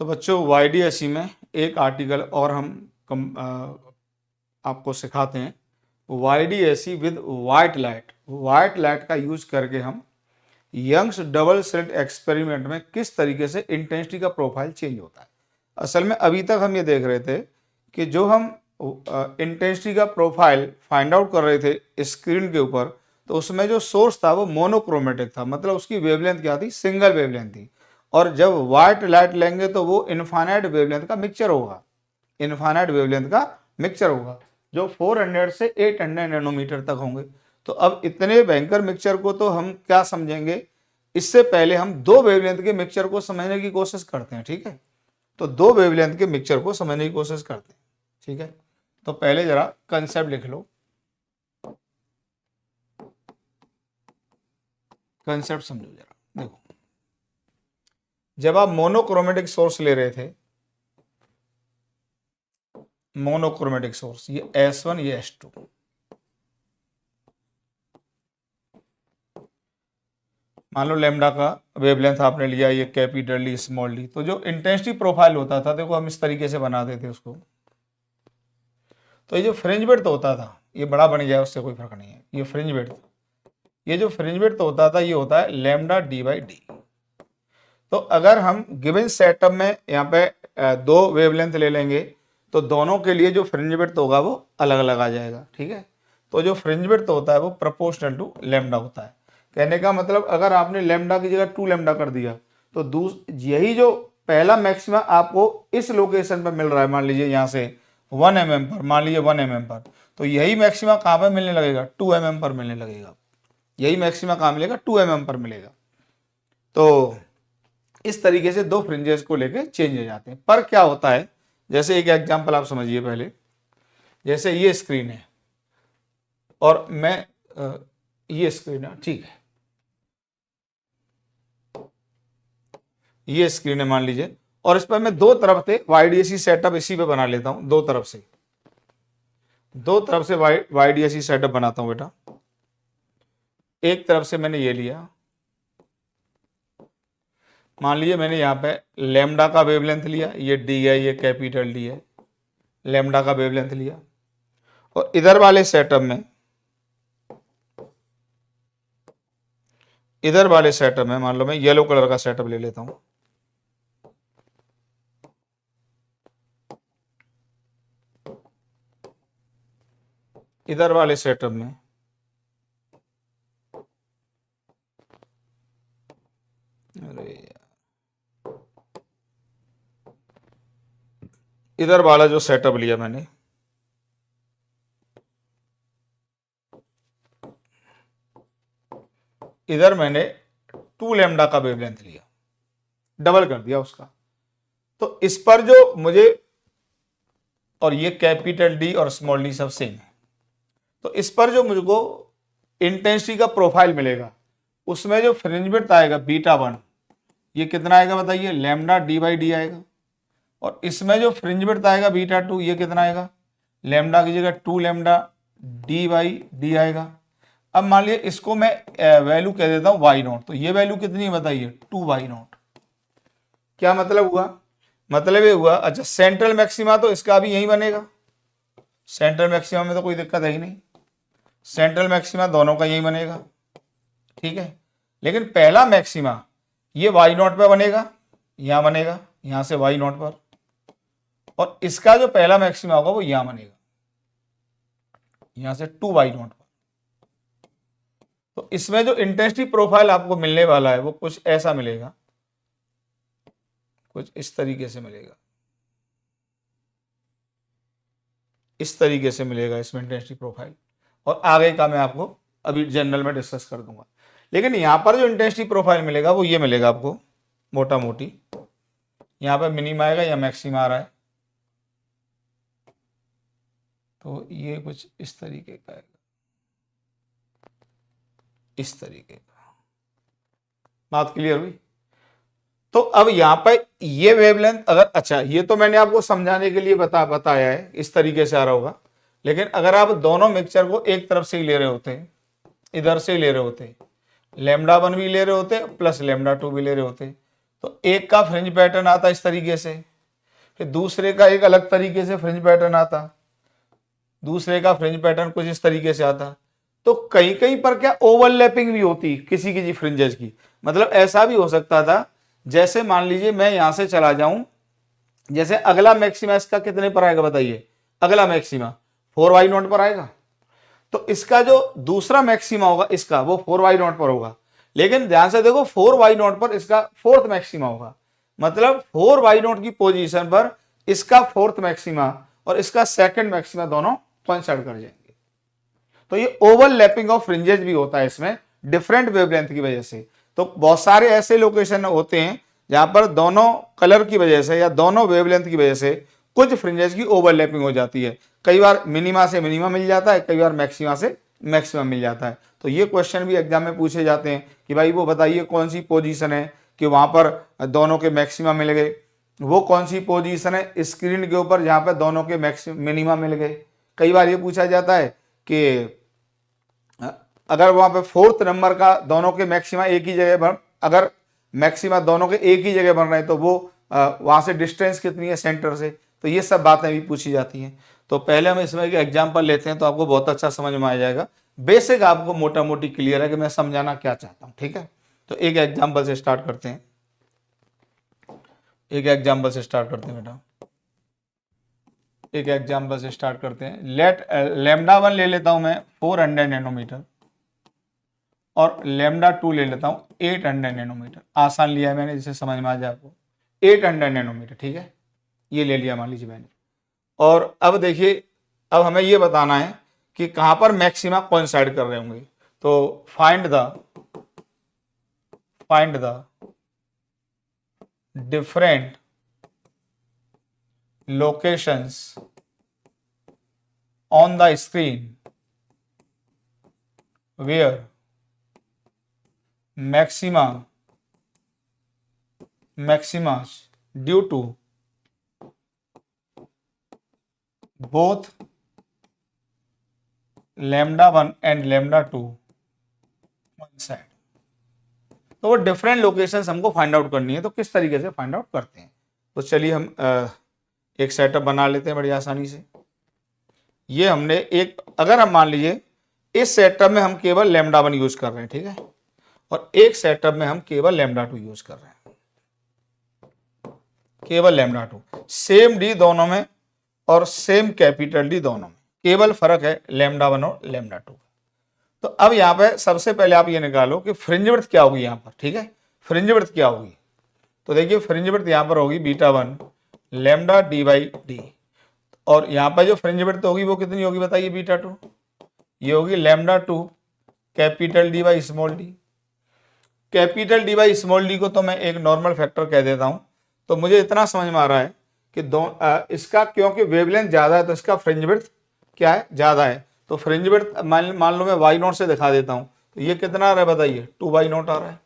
तो बच्चों YDSE में एक आर्टिकल और हम आपको सिखाते हैं। YDSE with white light. White light का यूज करके हम यंग्स डबल स्लिट एक्सपेरिमेंट में किस तरीके से इंटेंसिटी का प्रोफाइल चेंज होता है। असल में अभी तक हम ये देख रहे थे कि जो हम इंटेंसिटी का प्रोफाइल फाइंड आउट कर रहे थे स्क्रीन के ऊपर, तो उसमें जो सोर्स था वो मोनोक्रोमेटिक था, मतलब उसकी वेवलेंथ क्या थी, सिंगल वेवलेंथ थी। और जब वाइट लाइट लेंगे तो वो इनफाइनाइट वेवलेंथ का मिक्सचर होगा, इनफाइनाइट वेवलेंथ का मिक्सचर होगा जो 400 से 800 नैनोमीटर तक होंगे। तो अब इतने भयंकर मिक्सचर को तो हम क्या समझेंगे, इससे पहले हम दो वेवलेंथ के मिक्सचर को समझने की कोशिश करते हैं। ठीक है, तो दो वेवलेंथ के मिक्सचर को समझने की कोशिश करते हैं। ठीक है, तो पहले जरा कंसेप्ट लिख लो, कंसेप्ट समझो जरा। देखो, जब आप मोनोक्रोमेटिक सोर्स ले रहे थे, मोनोक्रोमेटिक सोर्स, ये S1 ये S2, मान लो लैम्डा का वेवलेंथ आपने लिया, ये कैपिटल डी स्मॉल डी, तो जो इंटेंसिटी प्रोफाइल होता था, देखो हम इस तरीके से बनाते थे उसको। तो ये जो फ्रिंज विड्थ होता था, ये बड़ा बन गया उससे कोई फर्क नहीं है, ये फ्रिंज विड्थ, ये जो फ्रिंज विड्थ होता था ये होता है लैम्डा डी बाई डी। तो अगर हम गिवन सेटअप में यहाँ पे दो वेवलेंथ ले लेंगे तो दोनों के लिए जो फ्रिंज विड्थ होगा वो अलग अलग आ जाएगा। ठीक है, तो जो फ्रिंज विड्थ होता है वो प्रोपोर्शनल टू लैम्डा होता है। कहने का मतलब अगर आपने लैम्डा की जगह 2 लैम्डा कर दिया तो यही जो पहला मैक्सिमा आपको इस लोकेशन पर मिल रहा है, मान लीजिए यहाँ से 1 mm पर, मान लीजिए 1 mm पर, तो यही मैक्सिमा कहाँ पर मिलने लगेगा, 2 mm पर मिलने लगेगा। यही मैक्सिमा कहाँ मिलेगा, 2 mm पर मिलेगा। तो इस तरीके से दो फ्रिंजेस को लेके चेंज हो जाते हैं। पर क्या होता है, जैसे एक एग्जांपल आप समझिए पहले, जैसे ये स्क्रीन है और मैं ये स्क्रीन है, ठीक है, ये स्क्रीन है मान लीजिए, और इस पर मैं दो तरफ से YDSE सेटअप इसी पे बना लेता हूं, दो तरफ से YDSE सेटअप बनाता हूं बेटा। एक तरफ से मैंने ये लिया, मान लीजिए मैंने यहाँ पे लैम्डा का वेवलेंथ लिया, ये डी है, ये कैपिटल डी है, लैम्डा का वेवलेंथ लिया। और इधर वाले सेटअप में मान लो मैं येलो कलर का सेटअप ले लेता हूं। इधर वाले सेटअप में इधर वाला जो सेटअप लिया मैंने, इधर मैंने 2 लैम्डा का वेवलेंथ लिया, डबल कर दिया उसका। तो इस पर जो मुझे, और ये कैपिटल डी और स्मॉल डी सब सेम है, तो इस पर जो मुझको इंटेंसिटी का प्रोफाइल मिलेगा, उसमें जो फ्रिंज विड्थ आएगा बीटा 1, ये कितना आएगा बताइए, लैम्डा डी बाई डी आएगा। और इसमें जो फ्रिंज विड्थ आएगा बीटा 2, ये कितना आएगा, लैम्डा की जगह 2 लैम्डा डी बाई डी आएगा। अब मान लीजिए इसको मैं वैल्यू कह देता हूं y0, तो ये वैल्यू कितनी है बताइए, 2y0। क्या मतलब हुआ, मतलब ये हुआ, अच्छा सेंट्रल मैक्सिमा तो इसका भी यही बनेगा, सेंट्रल मैक्सिमा में तो कोई दिक्कत है ही नहीं, सेंट्रल मैक्सिमा दोनों का यही बनेगा। ठीक है, लेकिन पहला मैक्सिमा ये y0 पे बनेगा, यहां बनेगा, यहां से y0 पर, और इसका जो पहला मैक्सिमा होगा वो यहां बनेगा, यहां से 2y0 पर। तो इसमें जो इंटेंसिटी प्रोफाइल आपको मिलने वाला है वो कुछ ऐसा मिलेगा, कुछ इस तरीके से मिलेगा, इस तरीके से मिलेगा इसमें इंटेंसिटी प्रोफाइल। और आगे का मैं आपको अभी जनरल में डिस्कस कर दूंगा, लेकिन यहां पर जो इंटेंसिटी प्रोफाइल मिलेगा वो ये मिलेगा आपको, मोटा मोटी यहां पर मिनिमा आएगा या मैक्सिमा आ रहा है, तो ये कुछ इस तरीके का आएगा, इस तरीके का। बात क्लियर हुई। तो अब यहां पर ये वेवलेंथ अगर, अच्छा ये तो मैंने आपको समझाने के लिए बताया है, इस तरीके से आ रहा होगा। लेकिन अगर आप दोनों मिक्सचर को एक तरफ से ही ले रहे होते, इधर से ही ले रहे होते, लैम्डा 1 भी ले रहे होते प्लस लैम्डा 2 भी ले रहे होते, तो एक का फ्रिंज पैटर्न आता इस तरीके से, फिर दूसरे का एक अलग तरीके से फ्रिंज पैटर्न आता, दूसरे का फ्रिंज पैटर्न कुछ इस तरीके से आता। तो कहीं कहीं पर क्या ओवरलैपिंग भी होती किसी किसी फ्रिंजेस की। मतलब ऐसा भी हो सकता था, जैसे मान लीजिए मैं यहां से चला जाऊं, जैसे अगला मैक्सिमा इसका कितने पर आएगा बताइए, अगला मैक्सिमा 4y0 पर आएगा। तो इसका जो दूसरा मैक्सिमा होगा इसका वो 4y0 पर होगा, लेकिन ध्यान से देखो 4y0 पर इसका फोर्थ मैक्सिमा होगा। मतलब 4y0 की पोजीशन पर इसका फोर्थ मैक्सिमा और इसका सेकंड मैक्सिमा दोनों कोइंसाइड कर जाएंगे। तो ये ओवरलैपिंग ऑफ फ्रिंजेस भी होता है इसमें डिफरेंट वेवलेंथ की वजह से। तो बहुत सारे ऐसे लोकेशन होते हैं जहां पर दोनों कलर की वजह से या दोनों वेवलेंथ की वजह से कुछ फ्रिंजेस की ओवरलैपिंग हो जाती है। कई बार मिनिमा से मिनिमा मिल जाता है, कई बार मैक्सिमा से मैक्सिमम मिल जाता है। तो ये क्वेश्चन भी एग्जाम में पूछे जाते हैं कि भाई वो बताइए कौन सी पोजीशन है कि वहां पर दोनों के मैक्सिमा मिल गए, वो कौन सी पोजीशन है स्क्रीन के ऊपर जहां पर दोनों के मिनिमा मिल गए। कई बार ये पूछा जाता है कि अगर वहां पे फोर्थ नंबर का दोनों के मैक्सिमा एक ही जगह बन, अगर मैक्सिमा दोनों के एक ही जगह बन रहे हैं तो वो वहां से डिस्टेंस कितनी है सेंटर से। तो ये सब बातें भी पूछी जाती हैं। तो पहले हम इसमें एक एग्जांपल लेते हैं तो आपको बहुत अच्छा समझ में आ जाएगा। बेसिक आपको मोटा मोटी क्लियर है कि मैं समझाना क्या चाहता हूं, ठीक है। तो एक एग्जाम्पल से स्टार्ट करते हैं, एक एग्जाम्पल से स्टार्ट करते हैं बेटा, एक एग्जाम्पल से स्टार्ट करते हैं। लेट लैम्डा 1 ले लेता हूं मैं 400 नैनोमीटर और लैम्डा 2 ले लेता हूं 800 नैनोमीटर। आसान लिया है मैंने जिसे समझ में आ जाए आपको, 800 नैनोमीटर, ठीक है, ये ले लिया मान लीजिए मैंने। और अब देखिए, अब हमें ये बताना है कि कहां पर मैक्सिमा कोइंसाइड कर रहे होंगे। तो find the different locations on the screen where maximas due to both lambda 1 and lambda 2 coincide। तो वो डिफरेंट लोकेशंस हमको फाइंड आउट करनी है। तो किस तरीके से फाइंड आउट करते हैं, तो चलिए हम एक सेटअप बना लेते हैं बड़ी आसानी से। ये हमने एक, अगर हम मान लीजिए इस सेटअप में हम केवल लैम्डा 1 यूज कर रहे हैं, ठीक है, और एक सेटअप में हम केवल लैम्डा 2 यूज कर रहे हैं, केवल लैम्डा 2, सेम डी दोनों में और सेम कैपिटल डी दोनों में, केवल फर्क है लैम्डा 1 और लैम्डा 2। तो अब यहां पे सबसे पहले आप ये निकालो कि फ्रिंज विड्थ क्या होगी यहां पर, ठीक है, फ्रिंज विड्थ क्या होगी। तो देखिए फ्रिंज विड्थ यहां पर होगी beta 1 lambda D by D, और यहां पर जो फ्रिंज विड्थ होगी वो कितनी होगी बताइए, बीटा 2, ये होगी lambda 2 capital D by small D. Capital D by small D को तो मैं एक नॉर्मल फैक्टर कह देता हूं। तो मुझे इतना समझ में आ रहा है कि इसका क्योंकि वेवलेंथ ज्यादा है तो इसका फ्रिंज विड्थ क्या है, ज्यादा है। तो फ्रिंज विड्थ मान लो मैं y0 से दिखा देता हूं, तो ये कितना आ रहा है बताइए, 2y0 आ रहा है।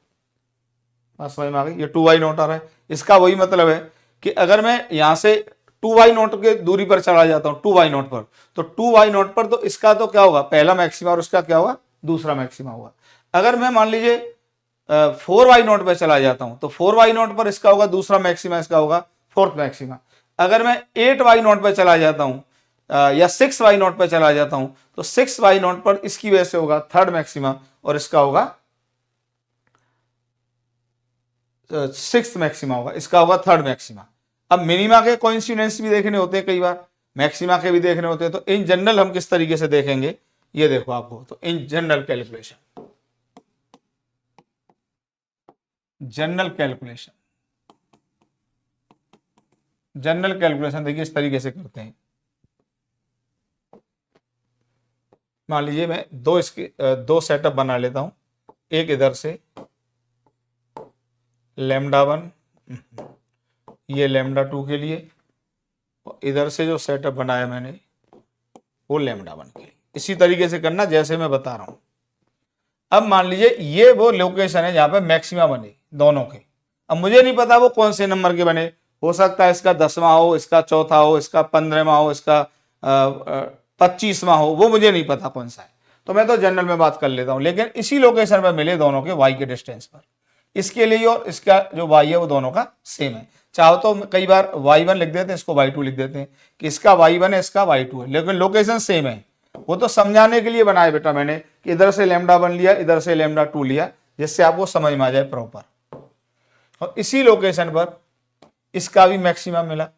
बात समझ में आ गई, ये 2y0 आ रहा है। इसका वही मतलब है कि अगर मैं यहां से 2y0 के दूरी पर चला जाता हूं 2y0 पर, तो 2y0 पर तो इसका तो क्या होगा, पहला मैक्सिमा और उसका क्या होगा, दूसरा मैक्सिमा होगा। अगर मैं मान लीजिए 4y0 पर चला जाता हूं तो 4y0 पर इसका होगा दूसरा मैक्सिमा, इसका होगा फोर्थ मैक्सिमा। अगर मैं 8y0 पर चला जाता हूं या 6y0 पर चला जाता हूं तो 6y0 पर इसकी वजह से होगा थर्ड मैक्सिमा और इसका होगा सिक्स्थ मैक्सिमा होगा, इसका होगा थर्ड मैक्सिमा। अब मिनिमा के कोइंसिडेंस भी देखने होते हैं कई बार, मैक्सिमा के भी देखने होते हैं। तो इन जनरल हम किस तरीके से देखेंगे ये देखो आपको। तो in general calculation, general calculation देखिए इस तरीके से करते हैं। मान लीजिए मैं दो सेटअप बना लेता हूं, एक इधर से लैम्डा 1, ये लैम्डा 2 के लिए, और इधर से जो सेटअप बनाया मैंने वो लैम्डा 1 के लिए। इसी तरीके से करना जैसे मैं बता रहा हूं। अब मान लीजिए ये वो लोकेशन है जहां पे मैक्सिमा बने दोनों के। अब मुझे नहीं पता वो कौन से नंबर के बने, हो सकता है इसका 10वां हो, इसका चौथा हो, इसका 15वां हो, इसका 25वां हो, वो मुझे नहीं पता कौन सा है। तो मैं तो जनरल में बात कर लेता हूं, लेकिन इसी लोकेशन पर मिले दोनों के वाई के डिस्टेंस पर। इसके लिए और इसका जो y है वो दोनों का सेम है। चाहो तो कई बार y1 लिख देते हैं, इसको y2 लिख देते हैं कि इसका y1 है, इसका y2 है, लेकिन लोकेशन सेम है। वो तो समझाने के लिए बनाया बेटा मैंने कि इधर से λ1 लिया, इधर से λ2 लिया, जिससे आपको समझ में आ जाए प्रॉपर। और इसी लोकेशन पर इसका भी मैक्सिमम मिला।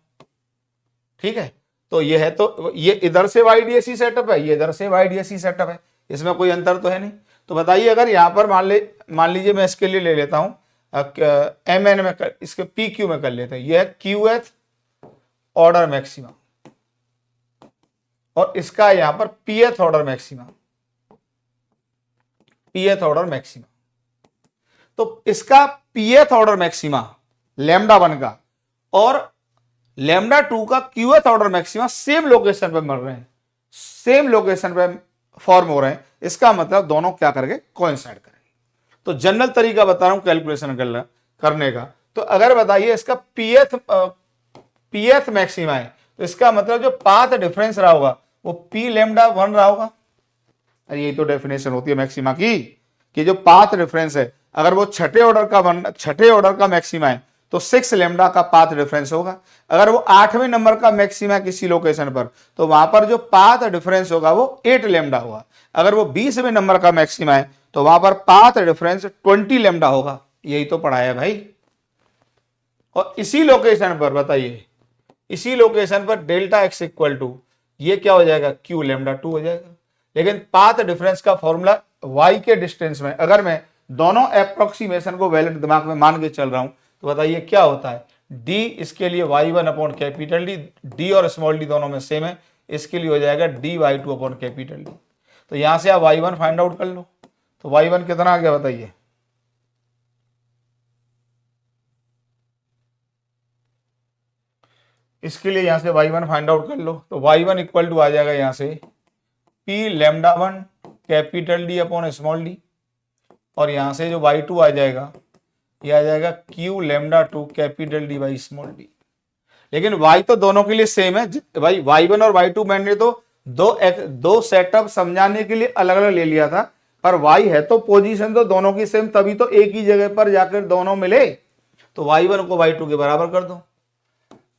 ठीक है, तो ये है, तो ये इधर से YDSE सेटअप है, ये इधर से YDSE सेटअप है, इसमें कोई अंतर तो है नहीं। तो बताइए अगर यहां पर मान लीजिए मैं इसके लिए ले लेता हूं MN में इसके PQ में कर लेते हैं, यह है QH ऑर्डर मैक्सिमम और इसका यहां पर PH order maximum, PH order maximum. तो इसका PH ऑर्डर मैक्सिमा λ1 का और λ2 का QH order maxima same location पे मिल रहे हैं, सेम लोकेशन पे फॉर्म हो रहे हैं। इसका मतलब दोनों क्या करेंगे, कोइंसाइड करेंगे। तो जनरल तरीका बता रहा हूं कैलकुलेशन करने का। तो अगर बताइए इसका PH मैक्सिमा है, तो इसका मतलब जो पाथ डिफरेंस रहा होगा वो P⁴1 रहा होगा। अरे यही तो डेफिनेशन होती है मैक्सिमा की, कि जो पाथ डिफरेंस है अगर वो छठे ऑर्डर का मैक्सिमा है तो 6λ का पाथ डिफरेंस होगा। अगर वो 8वें नंबर का मैक्सिमा है किसी लोकेशन पर तो वहां पर जो पाथ डिफरेंस होगा वो 8λ होगा। अगर वो 20वें नंबर का मैक्सिमा है तो वहां पर पाथ डिफरेंस 20λ होगा। यही तो पढ़ा है भाई। और इसी लोकेशन पर बताइए, इसी लोकेशन पर ΔX इक्वल टू ये क्या हो जाएगा, Qλ2 हो जाएगा। लेकिन पाथ डिफरेंस का फॉर्मूला y के डिस्टेंस में अगर मैं दोनों अप्रोक्सीमेशन को वैलिड दिमाग में मान के चल रहा हूं तो बताइए क्या होता है, d इसके लिए y1 अपॉन कैपिटल D और स्मॉल d दोनों में सेम है, इसके लिए हो जाएगा dy2 अपॉन कैपिटल D। तो यहां से आप y1 फाइंड आउट कर लो। तो y1 कितना आ गया बताइए, इसके लिए यहां से y1 फाइंड आउट कर लो। तो y1 इक्वल टू आ जाएगा यहां से P⁴1 capital D upon small d और यहां से जो y2 आ जाएगा ये आ जाएगा Qλ2 capital D by small d। लेकिन y तो दोनों के लिए सेम है भाई, y1 और y2 मैंने तो दो सेटअप समझाने के लिए अलग अलग ले लिया था, पर y है तो पोजीशन तो दोनों की सेम, तभी तो एक ही जगह पर जाकर दोनों मिले। तो y1 को y2 के बराबर कर दो।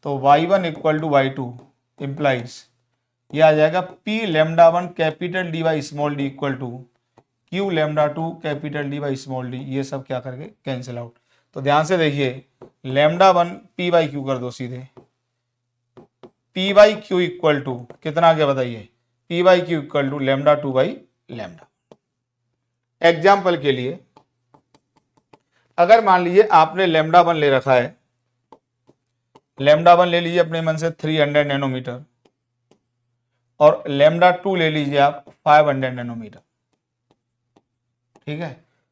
तो y1 equal to y2 implies ये आ जाएगा P⁴1 capital D by small d equal to Qλ2 capital D by small d। ये सब क्या करके कैंसिल आउट। तो ध्यान से देखिए, λ1 P/Q कर दो सीधे, P/Q इक्वल टू कितना आ गया बताइए, P/Q equal to λ2 by λ। Example के लिए अगर मान लीजिए आपने λ1 ले रखा है, λ1 ले लीजिए अपने मन से 300 नैनोमीटर और λ2 ले लीजिए आप 500 नैनोमीटर। ठीक है,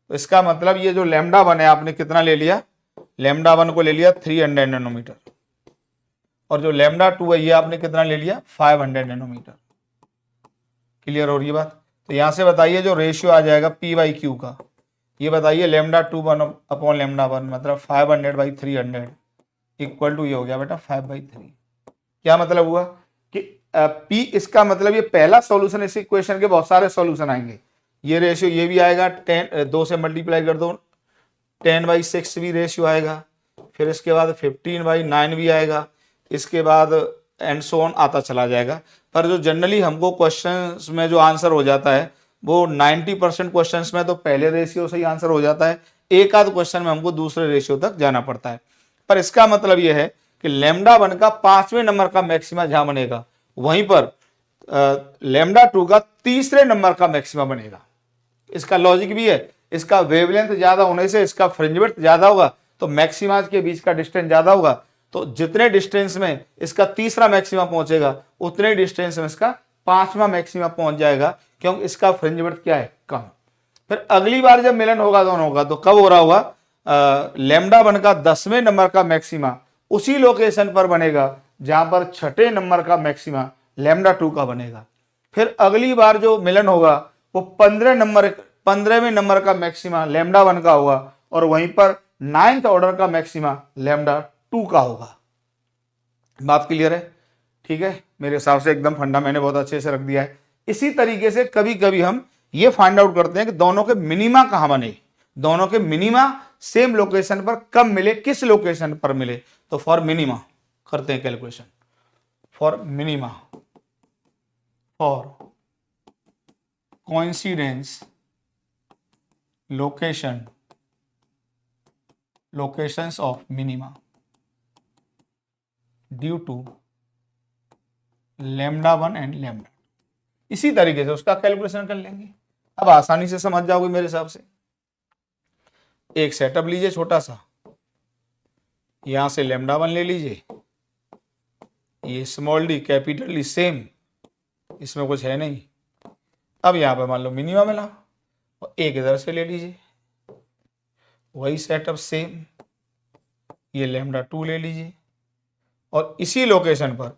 तो इसका मतलब ये जो λ1 है आपने कितना ले लिया, λ1 को ले लिया 300 नैनोमीटर और जो λ2 है ये आपने कितना ले लिया 500 नैनोमीटर। क्लियर हो रही है बात। तो यहां से बताइए जो रेशियो आ जाएगा P/Q का, ये बताइए λ2 अपॉन λ1 मतलब 500/300 इक्वल टू ये हो गया बेटा 5/3। क्या मतलब हुआ कि P, इसका मतलब ये पहला सॉल्यूशन, इस इक्वेशन के बहुत सारे सॉल्यूशन आएंगे। ये रेशियो ये भी आएगा 2 से मल्टीप्लाई कर दो 10/6 भी रेशियो आएगा, फिर इसके बाद 15/9 भी आएगा, इसके बाद एंड सो ऑन आता चला जाएगा। पर जो जनरली हमको क्वेश्चंस में जो आंसर हो जाता है वो 90% क्वेश्चंस में तो पहले रेशियो से ही आंसर हो जाता है, एक आध क्वेश्चन में हमको दूसरे रेशियो तक जाना पड़ता है। पर इसका मतलब यह है कि λ1 का 5वें नंबर का मैक्सिमा जहां बनेगा वहीं पर λ2 का 3रे नंबर का मैक्सिमा बनेगा। इसका लॉजिक भी है, इसका वेवलेंथ ज्यादा होने से इसका फ्रिंज विड्थ ज्यादा होगा तो मैक्सिमाज के बीच का डिस्टेंस ज्यादा होगा। तो जितने डिस्टेंस में इसका 3रा मैक्सिमा पहुंचेगा उतने डिस्टेंस में इसका 5वां मैक्सिमा पहुंच जाएगा, क्योंकि इसका फ्रिंज विड्थ क्या है, कम। फिर अगली बार जब मिलन होगा दोनों का तो कब हो रहा होगा, λ1 का 10वें नंबर का मैक्सिमा उसी लोकेशन पर बनेगा जहां पर 6ठे नंबर का मैक्सिमा λ2 का बनेगा। फिर अगली बार जो मिलन होगा वो 15वें नंबर का मैक्सिमा λ1 का होगा और वहीं पर 9th ऑर्डर का मैक्सिमा λ2 का होगा। बात क्लियर है? ठीक है, मेरे हिसाब से एकदम फंडा मैंने बहुत अच्छे से रख दिया है। इसी तरीके से कभी कभी हम ये फाइंड आउट करते हैं कि दोनों के मिनिमा कहां बने, दोनों के मिनिमा सेम लोकेशन पर कब मिले, किस लोकेशन पर मिले, तो फॉर मिनिमा करते हैं calculation. For minima, for coincidence locations of minima due to lambda 1 and lambda. इसी तरीके से उसका कैलकुलेशन कर लेंगे। अब आसानी से समझ जाओगे मेरे हिसाब से। एक सेटअप लीजिए छोटा सा, यहां से लैम्डा 1 ले लीजिए, ये small D capital D same, इसमें कुछ है नहीं। अब यहां पे मान लो मिनिमा मिला, और एक इधर से ले लीजिए, वही सेटअप सेम, ये लैम्डा 2 ले लीजिए, और इसी लोकेशन पर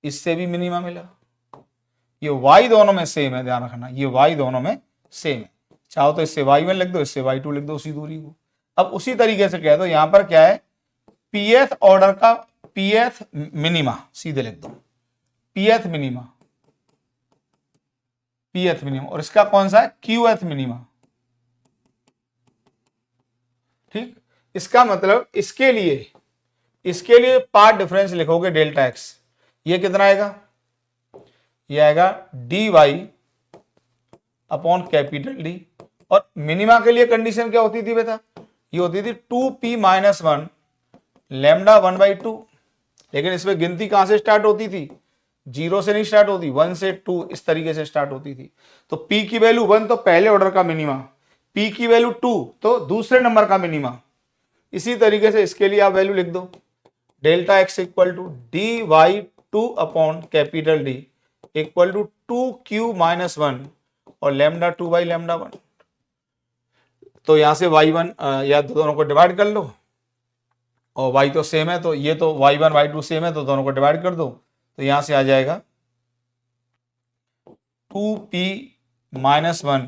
इससे भी मिनिमा मिला। ये y दोनों में सेम है, ध्यान रखना, ये y दोनों में सेम है। चाहो तो इससे y1 लिख दो, इससे y2 लिख दो, उसी दूरी को। अब उसी तरीके से कह दो यहां पर क्या है, pth ऑर्डर का pth मिनिमा सीधे लिख दो, pth मिनिमा, और इसका कौन सा है, qth मिनिमा। ठीक, इसका मतलब इसके लिए पार्ट डिफरेंस लिखोगे डेल्टा एक्स, ये कितना आएगा, ये आएगा dy अपॉन कैपिटल डी। और मिनिमा के लिए कंडीशन क्या होती थी बेटा, ये होती थी 2p माइनस 1 लैम्डा 1/2। लेकिन इसमें गिनती कहां से स्टार्ट होती थी, 0 से नहीं स्टार्ट होती, 1 से 2 इस तरीके से स्टार्ट होती थी। तो p की वैल्यू 1 तो पहले ऑर्डर का मिनिमा, p की वैल्यू 2 तो दूसरे नंबर का मिनिमा। इसी तरीके से इसके लिए आप वैल्यू लिख दो, delta X equal to dy2 upon capital D equal to 2q minus 1 और लैम्डा 2 बाई लैम्डा 1। तो यहां से y1 या दोनों को डिवाइड कर लो, और y तो सेम है, तो ये तो y1 y2 सेम है, तो दोनों को डिवाइड कर दो, तो यहां से आ जाएगा 2p माइनस 1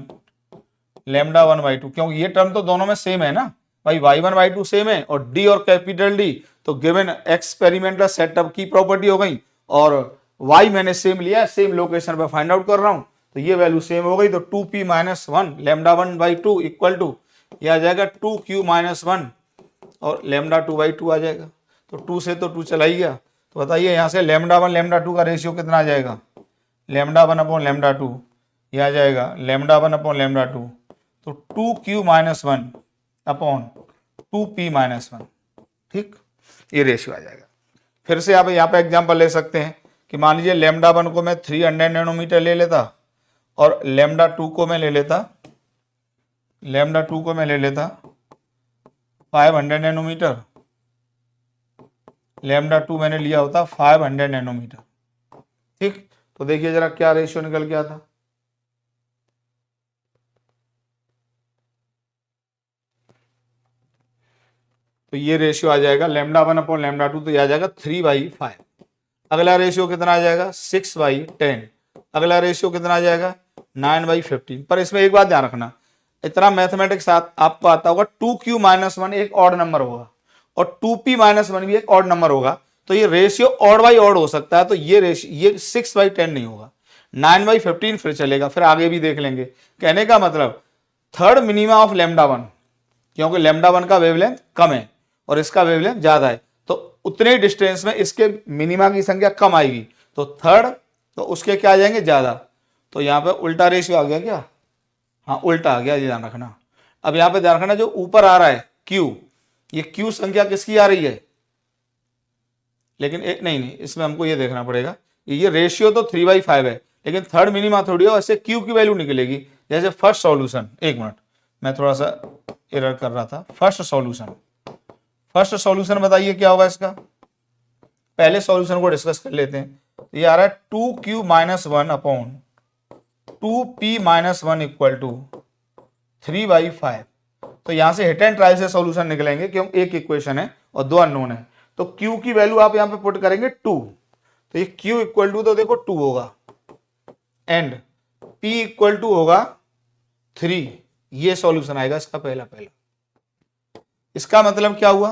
लैम्डा 1/2, क्योंकि ये टर्म तो दोनों में सेम है ना भाई, y1 y2 सेम है, और d और कैपिटल डी तो गिवन एक्सपेरिमेंटल सेटअप की प्रॉपर्टी हो गई, और y मैंने सेम लिया, सेम लोकेशन पे फाइंड आउट कर रहा हूं, तो ये वैल्यू सेम हो गई। तो 2p minus 1 lambda 1/2 equal to ये आ जाएगा 2q माइनस 1 और लैम्डा 2/2 आ जाएगा। तो 2 से तो 2 चला ही गया। तो बताइए यहाँ से लैम्डा 1 लैम्डा 2 का रेशियो कितना आ जाएगा, लैम्डा 1 अपॉन लैम्डा 2, ये आ जाएगा लैम्डा 1 अपॉन लैम्डा 2, तो 2q minus 1 upon 2p minus 1। ठीक, ये रेशियो आ जाएगा। फिर से आप यहाँ पे एग्जाम्पल ले सकते हैं कि मान लीजिए लैम्डा 1 को मैं 300 नैनोमीटर ले लेता, और लैम्डा 2 को मैं ले लेता 500 नैनोमीटर, लैम्डा 2 मैंने लिया होता 500 नैनोमीटर। ठीक, तो देखिए जरा क्या रेशियो निकल के आता। तो ये रेशियो आ जाएगा लैम्डा 1 अपॉन लैम्डा 2, तो ये आ जाएगा 3/5। अगला रेशियो कितना आ जाएगा 6/10। अगला रेशियो कितना आ जाएगा 9/15। पर इसमें एक बात ध्यान रखना, इतना मैथमेटिक्स आपको आता होगा, 2q माइनस 1 एक ऑड नंबर होगा और 2p माइनस 1 भी एक ऑड नंबर होगा, तो ये रेशियो ऑड बाई ऑड हो सकता है। तो ये रेशियो ये 6/10 नहीं होगा, 9/15 फिर चलेगा, फिर आगे भी देख लेंगे। कहने का मतलब थर्ड मिनिमा ऑफ लैम्डा 1, क्योंकि लैम्डा 1 का वेवलेंथ कम है और इसका वेवलेंथ ज्यादा है, तो उतने डिस्टेंस में इसके मिनिमा की संख्या कम आएगी, तो थर्ड तो उसके क्या आ जाएंगे ज्यादा। तो यहाँ पे उल्टा रेशियो आ गया क्या, हाँ उल्टा आ गया, ये ध्यान रखना। अब यहाँ पे ध्यान रखना, जो ऊपर आ रहा है Q, ये Q संख्या किसकी आ रही है, लेकिन एक नहीं, इसमें हमको ये देखना पड़ेगा, ये रेशियो तो 3/5 है, लेकिन थर्ड मिनिमा थोड़ी हो, ऐसे Q की वैल्यू निकलेगी। जैसे फर्स्ट सॉल्यूशन, एक मिनट मैं थोड़ा सा एरर कर रहा था। फर्स्ट सॉल्यूशन बताइए क्या होगा इसका, पहले सॉल्यूशन को डिस्कस कर लेते हैं। तो ये आ रहा है 2q minus 1 upon 2p minus 1 equal to 3/5। तो यहां से हिट एंड ट्रायल से सॉल्यूशन निकलेंगे, क्योंकि एक इक्वेशन है और दो अननोन है। तो q की वैल्यू आप यहां पे पुट करेंगे 2, तो ये q इक्वल टू तो देखो 2 होगा, एंड p इक्वल टू होगा 3। ये सॉल्यूशन आएगा इसका पहला। इसका मतलब क्या हुआ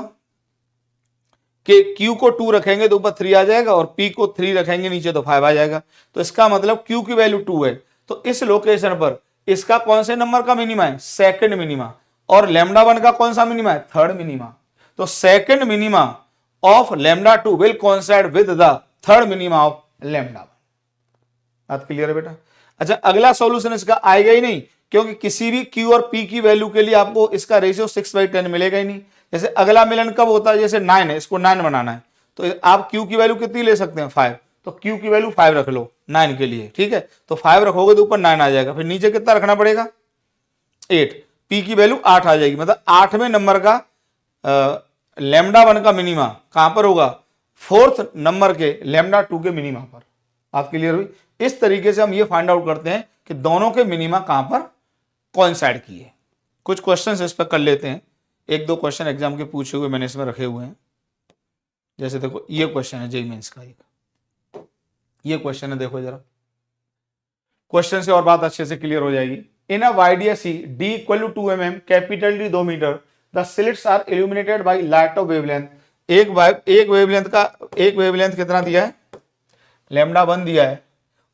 कि Q को 2 रखेंगे तो ऊपर 3 आ जाएगा, और P को 3 रखेंगे नीचे तो 5 आ जाएगा। तो इसका मतलब Q की वैल्यू 2 है, तो इस लोकेशन पर इसका कौन से नंबर का मिनिमा है, सेकंड मिनिमा, और लैम्डा 1 का कौन सा मिनिमा है, थर्ड मिनिमा। तो second minima of lambda 2 will coincide with the third minima of lambda 1। बात क्लियर है बेटा। अच्छा, अगला सॉल्यूशन इसका आएगा ही नहीं, क्योंकि किसी भी Q और P की वैल्यू के लिए आपको इसका रेशियो 6/10 मिलेगा ही नहीं। जैसे अगला मिलन कब होता है, जैसे 9 है, इसको 9 बनाना है, तो आप Q की वैल्यू कितनी ले सकते हैं, 5, तो Q की वैल्यू 5 रख लो 9 के लिए, ठीक है। तो 5 रखोगे तो ऊपर 9 आ जाएगा, फिर नीचे कितना रखना पड़ेगा, 8, P की वैल्यू 8 आ जाएगी। मतलब 8वें नंबर का लैम्डा 1 का मिनिमा कहां पर होगा, 4th नंबर के लैम्डा 2 के मिनिमा पर। बात क्लियर हुई। इस तरीके से हम ये फाइंड आउट करते हैं कि दोनों के मिनिमा कहां पर कोइंसाइड किए। कुछ क्वेश्चंस इस पर कर लेते हैं, एक दो क्वेश्चन एग्जाम के पूछे हुए मैंने इसमें रखे हुए हैं। जैसे देखो ये क्वेश्चन है जेईई मेंस का, एक ये क्वेश्चन है, देखो जरा क्वेश्चन से और बात अच्छे से क्लियर हो जाएगी। In a YDSE D = 2 mm, capital D 2 metre, the slits are illuminated by light of wavelength. एक वेवलेंथ कितना दिया है, लैम्डा 1 दिया है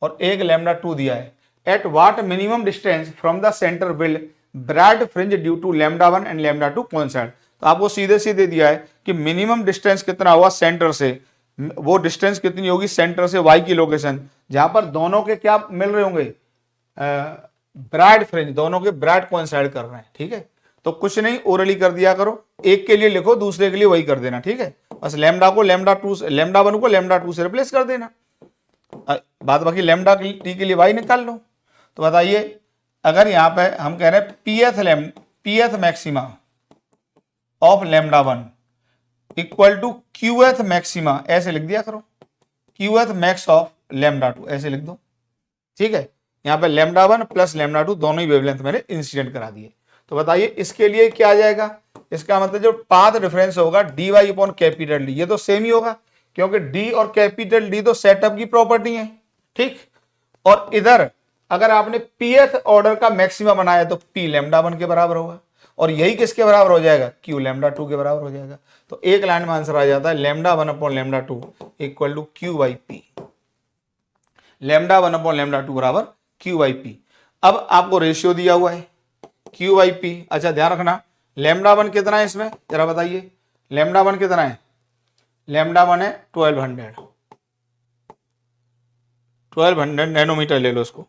और एक लैम्डा 2 दिया है। At what minimum distance from the centre will bright fringe due to lambda 1 and lambda 2 coincide. तो आपको सीधे सीधे दिया है कि मिनिमम डिस्टेंस कितना हुआ सेंटर से, वो डिस्टेंस कितनी होगी सेंटर से y की लोकेशन, जहां पर दोनों के क्या मिल रहे होंगे, ब्राइट फ्रिंज, दोनों के ब्राइट कोइंसाइड कर रहे हैं, ठीक है। तो कुछ नहीं, ओरली कर दिया करो, एक के लिए लिखो दूसरे के लिए वही कर देना, ठीक है। बस लैम्डा को लैम्डा 1 को लैम्डा 2 से रिप्लेस कर देना, बात बाकी लैम्डा टी के लिए y निकाल लो। तो बताइए, अगर यहां पे हम कह रहे हैं pth maxima of lambda 1 equal to qth maxima, ऐसे लिख दिया करो, qth मैक्स ऑफ लैम्डा 2 ऐसे लिख दो, ठीक है। यहां पे लैम्डा 1 प्लस लैम्डा 2 दोनों ही वेवलेंथ मैंने इंसिडेंट करा दिए। तो बताइए इसके लिए क्या आ जाएगा, इसका मतलब जो पाथ डिफरेंस होगा dy अपॉन कैपिटल D, ये तो सेम ही होगा क्योंकि D और कैपिटल D तो सेटअप की प्रॉपर्टी है, ठीक। और इधर अगर आपने pth ऑर्डर का मैक्सिमा बनाया तो p लैम्डा 1 के बराबर होगा, और यही किसके बराबर हो जाएगा, q लैम्डा 2 के बराबर हो जाएगा। तो एक लाइन में आंसर आ जाता है lambda 1 upon lambda 2 equal to q/p, lambda 1 upon lambda 2 बराबर q/p। अब आपको रेशियो दिया हुआ है q/p। अच्छा ध्यान रखना, लैम्डा 1 कितना है इसमें, जरा बताइए, लैम्डा 1 कितना है, लैम्डा 1 है 1200 नैनोमीटर, ले लो इसको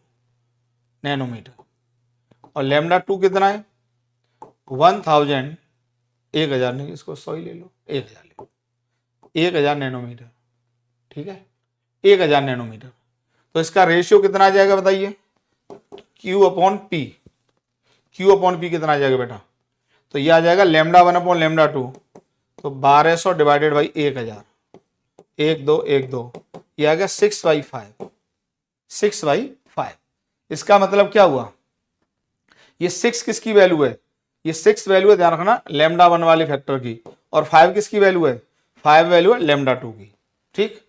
नैनोमीटर, और लैम्डा 2 कितना है 1000, 1000 नहीं, इसको 100 ही ले लो, 1000 ले लो, 1000 नैनोमीटर, ठीक है, 1000 नैनोमीटर। तो इसका रेशियो कितना आ जाएगा बताइए, Q upon P, Q upon P कितना आ जाएगा बेटा, तो ये आ जाएगा लैम्डा 1 अपॉन लैम्डा 2, तो 1200 डिवाइडेड बाई 1000, 1 2 1 2, ये आ गया 6/5, 6/5। इसका मतलब क्या हुआ, ये 6 किसकी वैल्यू है, ये 6 वैल्यू है, ध्यान रखना, लैम्डा 1 वाले फैक्टर की, और 5 किसकी वैल्यू है, 5 वैल्यू है लैम्डा 2 की, ठीक।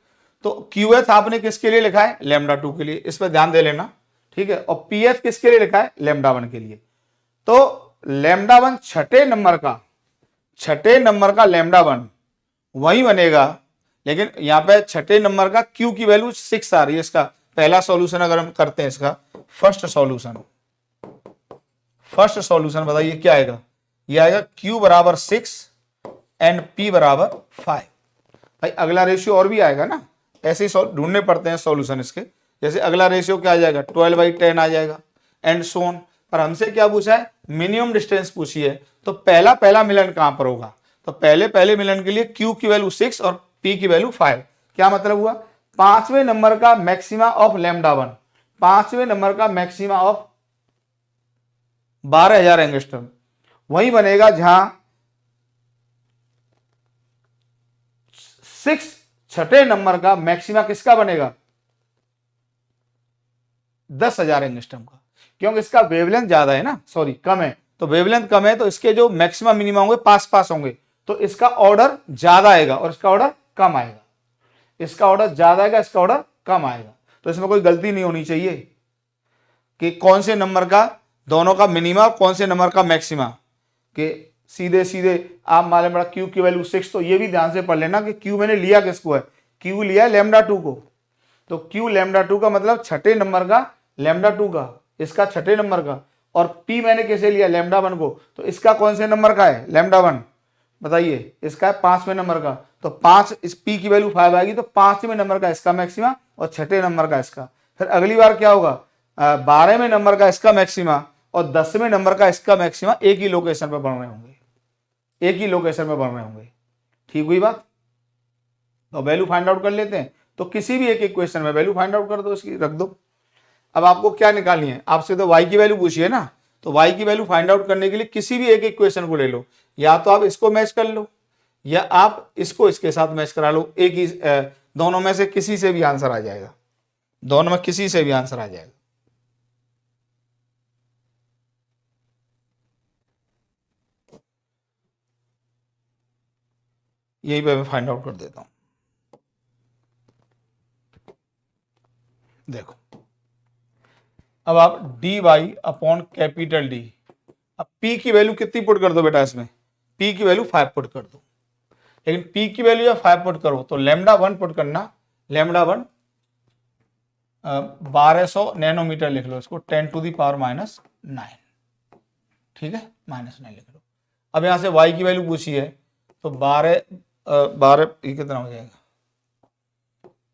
तो QH आपने किसके लिए लिखा है, लैम्डा 2 के लिए, इस पर ध्यान दे लेना, ठीक है। और PH किसके लिए लिखा है, लैम्डा 1 के लिए। तो लैम्डा 1 छठे नंबर का लैम्डा 1 वही बनेगा, लेकिन यहां पे छठे नंबर का Q की वैल्यू 6 आ रही है। इसका पहला सॉल्यूशन अगर हम करते हैं, इसका फर्स्ट सॉल्यूशन बताइए क्या आएगा, ये आएगा Q बराबर 6 एंड P बराबर 5। भाई अगला रेशियो और भी आएगा ना, ऐसे ही ढूंढने पड़ते हैं सॉल्यूशन इसके। जैसे अगला रेशियो क्या आ जाएगा, 12/10 आ जाएगा एंड सो ऑन। पर हमसे क्या पूछा है, मिनिमम डिस्टेंस पूछी है, तो पहला मिलन कहां पर होगा, तो पहले मिलन के लिए Q की वैल्यू 6 और P की वैल्यू 5। क्या मतलब हुआ, 5वें नंबर का मैक्सिमा ऑफ लैम्डा 1, 5वें नंबर का मैक्सिमा ऑफ 12000 एंगस्ट्रम वही बनेगा जहां 6 छठे नंबर का मैक्सिमा किसका बनेगा, 10,000 एंगस्ट्रम का, क्योंकि इसका वेवलेंथ ज्यादा है ना, सॉरी कम है, तो वेवलेंथ कम है, तो इसके जो मैक्सिमम मिनिमम होंगे पास होंगे, तो इसका ऑर्डर ज्यादा आएगा और इसका ऑर्डर कम आएगा, इसका ऑर्डर ज्यादा आएगा, इसका ऑर्डर कम आएगा। तो इसमें कोई गलती नहीं होनी चाहिए कि कौन से नंबर का दोनों का मिनिमा और कौन से नंबर का मैक्सिमा, कि सीधे आप मालूम पड़ा Q की वैल्यू 6, तो ये भी ध्यान से पढ़ लेना कि Q मैंने लिया किसको है, Q लिया लैम्डा 2 को, तो Q लैम्डा 2 का मतलब छठे नंबर का लैम्डा 2 का, इसका छठे नंबर का, और पी मैंने कैसे लिया लैम्डा 1 को, तो इसका कौन से नंबर का है लैम्डा 1, बताइए, इसका है 5वें नंबर का, तो 5 इस पी की वैल्यू 5 आएगी, तो 5वें नंबर का इसका मैक्सिमा और छठे नंबर का इसका। फिर अगली बार क्या होगा, 12वें नंबर का इसका मैक्सिमा और 10वें नंबर का इसका मैक्सिमा एक ही लोकेशन पर बन रहे होंगे, एक ही लोकेशन में बन रहे होंगे। ठीक हुई बात। तो वैल्यू फाइंड आउट कर लेते हैं, तो किसी भी एक इक्वेशन में वैल्यू फाइंड आउट कर दो, इसकी रख दो। अब आपको क्या निकालनी है, आपसे तो y की वैल्यू पूछी है ना, तो y की वैल्यू फाइंड आउट करने के लिए किसी भी एक इक्वेशन को ले लो, या तो आप इसको मैच कर लो या आप इसको इसके साथ मैच करा लो, एक ही दोनों में से किसी से भी आंसर आ जाएगा, दोनों में किसी से भी आंसर आ जाएगा। यही पे मैं फाइंड आउट कर देता हूं। देखो अब आप D Y upon capital D, अब पी की वैल्यू कितनी पुट कर दो बेटा, इसमें पी की वैल्यू 5 पुट कर दो, लेकिन पी की वैल्यू या 5 पुट करो तो लैम्डा 1 पुट करना, लैम्डा 1 1200 नैनोमीटर लिख लो इसको, 10⁻⁻9, ठीक है, -9 लिख लो। अब यहां से y की वैल्यू पूछी है, तो 12 ये कितना हो जाएगा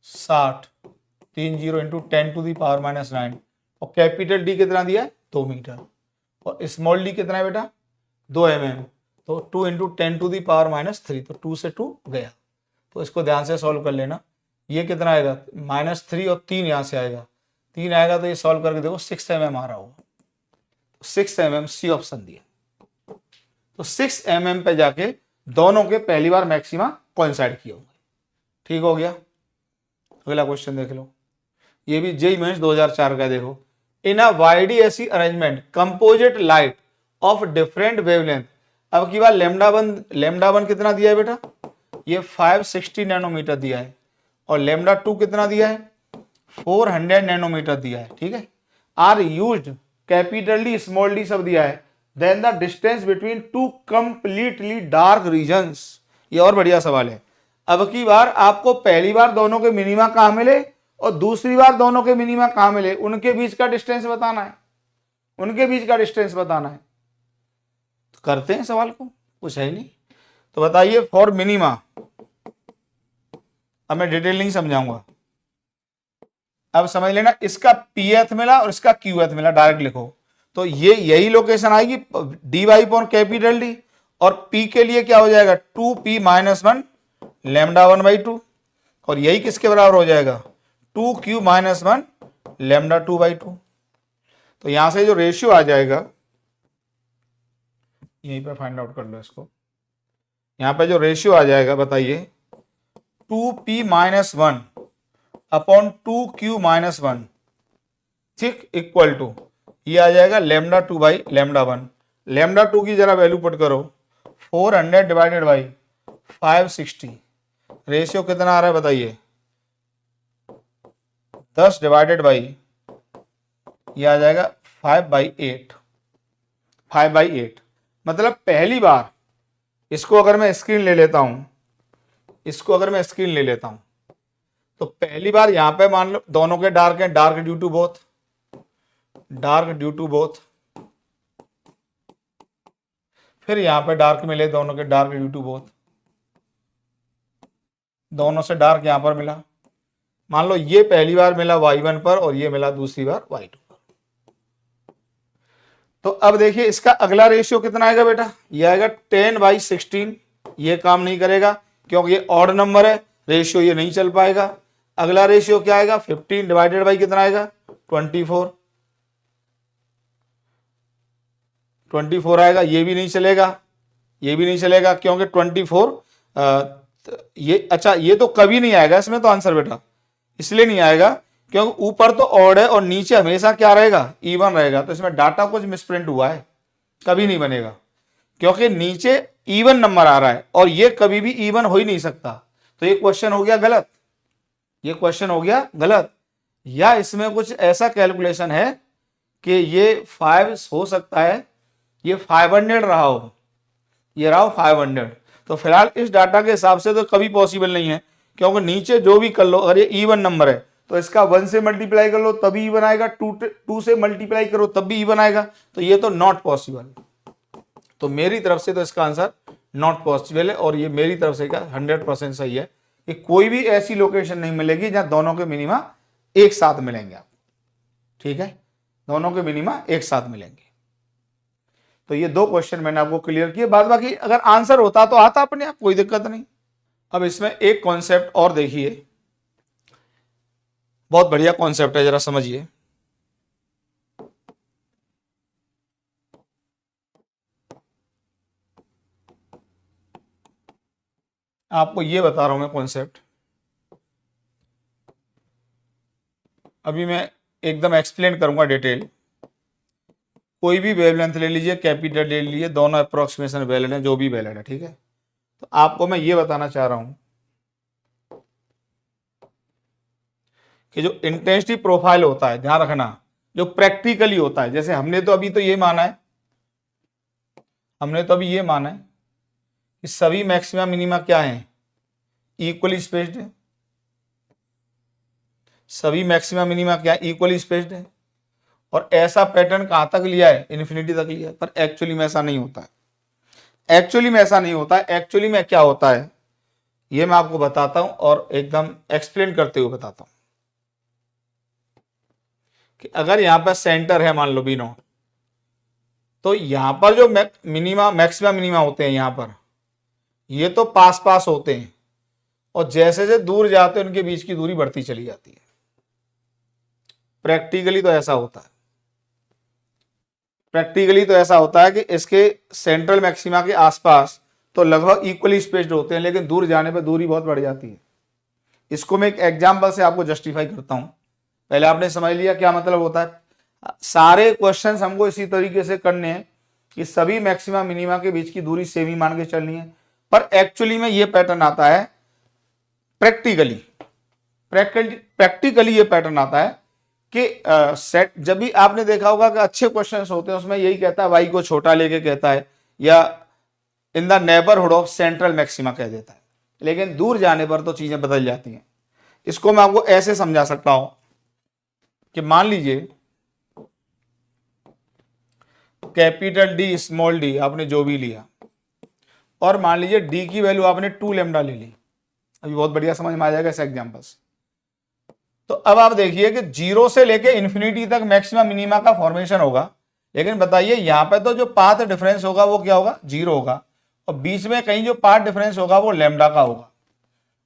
60, 30 इंटू 10⁻⁻9, और कैपिटल डी कितना दिया है 2 मीटर, और स्मॉल डी कितना है बेटा 2 mm, तो 2 इंटू 10⁻⁻3, तो 2 से 2 गया। तो इसको ध्यान से सॉल्व कर लेना, ये कितना आएगा -3 और 3 यहाँ से आएगा, 3 आएगा, तो ये सॉल्व करके देखो 6 mm आ रहा होगा, 6 mm सी ऑप्शन दिया। तो 6 mm पे जाके दोनों के पहली बार मैक्सिमा कोइंसाइड किए होंगे। ठीक हो गया। अगला क्वेश्चन देख लो, ये भी जेईई मेंस 2004 का, देखो in a YDSE arrangement composite light of different wavelength. अब की बार लैम्डा वन कितना दिया है बेटा, ये 560 नैनोमीटर दिया है, और लैम्डा 2 कितना दिया है 400 नैनोमीटर दिया है, ठीक है। Are used capital D small D सब दिया है, then the distance between two completely dark regions. ये और बढ़िया सवाल है। अब की बार आपको पहली बार दोनों के मिनिमा कहां मिले और दूसरी बार दोनों के मिनिमा कहां मिले, उनके बीच का डिस्टेंस बताना है, उनके बीच का डिस्टेंस बताना है। तो करते हैं सवाल को, कुछ है नहीं। तो बताइए फॉर मिनिमा, अब मैं डिटेल नहीं समझाऊंगा, अब समझ लेना, इसका पीएथ मिला और इसका क्यूएथ मिला, डायरेक्ट लिखो। तो ये यही लोकेशन आएगी D Y upon capital D, और पी के लिए क्या हो जाएगा 2p-1 लैम्डा 1/2, और यही किसके बराबर हो जाएगा 2q-1 लैम्डा 2/2। तो यहां से जो रेशियो आ जाएगा, यहीं पे फाइंड आउट कर लो इसको, यहां पे जो रेशियो आ जाएगा बताइए 2p-1 अपॉन 2q-1, ठीक, इक्वल टू ये आ जाएगा लैम्डा 2/λ1। लैम्डा 2 की जरा वैल्यू पुट करो, 400 डिवाइडेड बाई 560, रेशियो कितना आ रहा है बताइए 10 डिवाइडेड बाई, ये आ जाएगा 5/8, 5/8। मतलब पहली बार इसको अगर मैं स्क्रीन ले लेता हूं, इसको अगर मैं स्क्रीन ले लेता हूं, तो पहली बार यहां पे मान लो दोनों के डार्क हैं, dark due to both, dark due to both, फिर यहां पे डार्क मिले दोनों के, डार्क ड्यू टू बोथ, दोनों से डार्क यहां पर मिला। मान लो ये पहली बार मिला y1 पर और ये मिला दूसरी बार y2 पर। तो अब देखिए इसका अगला रेशियो कितना आएगा बेटा, ये आएगा 10/16। ये काम नहीं करेगा क्योंकि ये ऑड नंबर है, रेशियो ये नहीं चल पाएगा। अगला रेशियो क्या आएगा 15 डिवाइडेड बाई कितना आएगा 24, 24 आएगा, ये भी नहीं चलेगा, ये भी नहीं चलेगा क्योंकि 24 ये, अच्छा ये तो कभी नहीं आएगा इसमें तो आंसर बेटा, इसलिए नहीं आएगा क्योंकि ऊपर तो ऑड है और नीचे हमेशा क्या रहेगा इवन रहेगा, तो इसमें डाटा कुछ मिसप्रिंट हुआ है, कभी नहीं बनेगा क्योंकि नीचे इवन नंबर आ रहा है और ये कभी भी इवन हो ही नहीं सकता। तो ये क्वेश्चन हो गया गलत, ये क्वेश्चन हो गया गलत, या इसमें कुछ ऐसा कैलकुलेशन है कि ये 5 हो सकता है, ये 500 रहा हो, ये रहा 500। तो फिलहाल इस डाटा के हिसाब से तो कभी पॉसिबल नहीं है क्योंकि नीचे जो भी कर लो, अगर ये इवन नंबर है तो इसका 1 से मल्टीप्लाई कर लो तभी इवन आएगा, 2 से मल्टीप्लाई करो तब भी इवन आएगा, तो ये तो नॉट पॉसिबल। तो मेरी तरफ से तो इसका आंसर नॉट पॉसिबल है, और ये मेरी तरफ से क्या 100% सही है कि कोई भी ऐसी लोकेशन नहीं मिलेगी जहां दोनों के मिनिमा एक साथ मिलेंगे आप। ठीक है, दोनों के मिनिमा एक साथ मिलेंगे। तो ये 2 क्वेश्चन मैंने आपको क्लियर किए, बाद बाकी अगर आंसर होता तो आता अपने आप, कोई दिक्कत नहीं। अब इसमें एक कॉन्सेप्ट और देखिए, बहुत बढ़िया कॉन्सेप्ट है, जरा समझिए। आपको ये बता रहा हूं मैं कॉन्सेप्ट, अभी मैं एकदम एक्सप्लेन करूंगा डिटेल। कोई भी वेवलेंथ ले लीजिए, कैपिटल ले लीजिए, दोनों अप्रोक्सीमेशन वैलिड है, जो भी वैलिड है। ठीक है, तो आपको मैं ये बताना चाह रहा हूं कि जो इंटेंसिटी प्रोफाइल होता है, ध्यान रखना, जो प्रैक्टिकली होता है, जैसे हमने तो अभी तो ये माना है, हमने तो अभी ये माना है कि सभी मैक्सिमा मिनिमा क्या है, इक्वली स्पेस्ड है। सभी मैक्सिमा मिनिमा क्या इक्वली स्पेस्ड है, और ऐसा पैटर्न कहां तक लिया है, इन्फिनिटी तक लिया है। पर एक्चुअली में ऐसा नहीं होता है, एक्चुअली में ऐसा नहीं होता है। एक्चुअली में क्या होता है ये मैं आपको बताता हूं, और एकदम एक्सप्लेन करते हुए बताता हूं कि अगर यहां पर सेंटर है, मान लो बी नॉट, तो यहां पर जो मिनिमा मैक्सिमा मिनिमा होते हैं यहां पर, ये तो पास पास होते हैं, और जैसे जैसे दूर जाते हैं उनके बीच की दूरी बढ़ती चली जाती है। प्रैक्टिकली तो ऐसा होता है, प्रैक्टिकली तो ऐसा होता है कि इसके सेंट्रल मैक्सिमा के आसपास तो लगभग इक्वली स्पेस्ड होते हैं, लेकिन दूर जाने पर दूरी बहुत बढ़ जाती है। इसको मैं एक एग्जांपल से आपको जस्टिफाई करता हूं। पहले आपने समझ लिया क्या मतलब होता है। सारे क्वेश्चंस हमको इसी तरीके से करने हैं कि सभी मैक्सिमा मिनिमा के बीच की दूरी सेम ही मान के चलनी है। पर एक्चुअली में ये पैटर्न आता है प्रैक्टिकली, प्रैक्टिकली ये पैटर्न आता है कि सेट, जब भी आपने देखा होगा कि अच्छे क्वेश्चंस होते हैं उसमें यही कहता है, वाई को छोटा लेके कहता है, या in the neighbourhood of central maxima कह देता है, लेकिन दूर जाने पर तो चीजें बदल जाती हैं। इसको मैं आपको ऐसे समझा सकता हूं कि मान लीजिए कैपिटल डी स्मॉल डी आपने जो भी लिया, और मान लीजिए डी की वैल्यू आपने 2 लैम्डा ले ली। अभी बहुत बढ़िया समझ में आ जाएगा इस एग्जाम्पल से। तो अब आप देखिए कि 0 से लेके इन्फिनिटी तक मैक्सिमा मिनिमा का फॉर्मेशन होगा, लेकिन बताइए यहां पे तो जो पाथ डिफरेंस होगा वो क्या होगा, 0 होगा, और बीच में कहीं जो पाथ डिफरेंस होगा वो लैम्डा का होगा।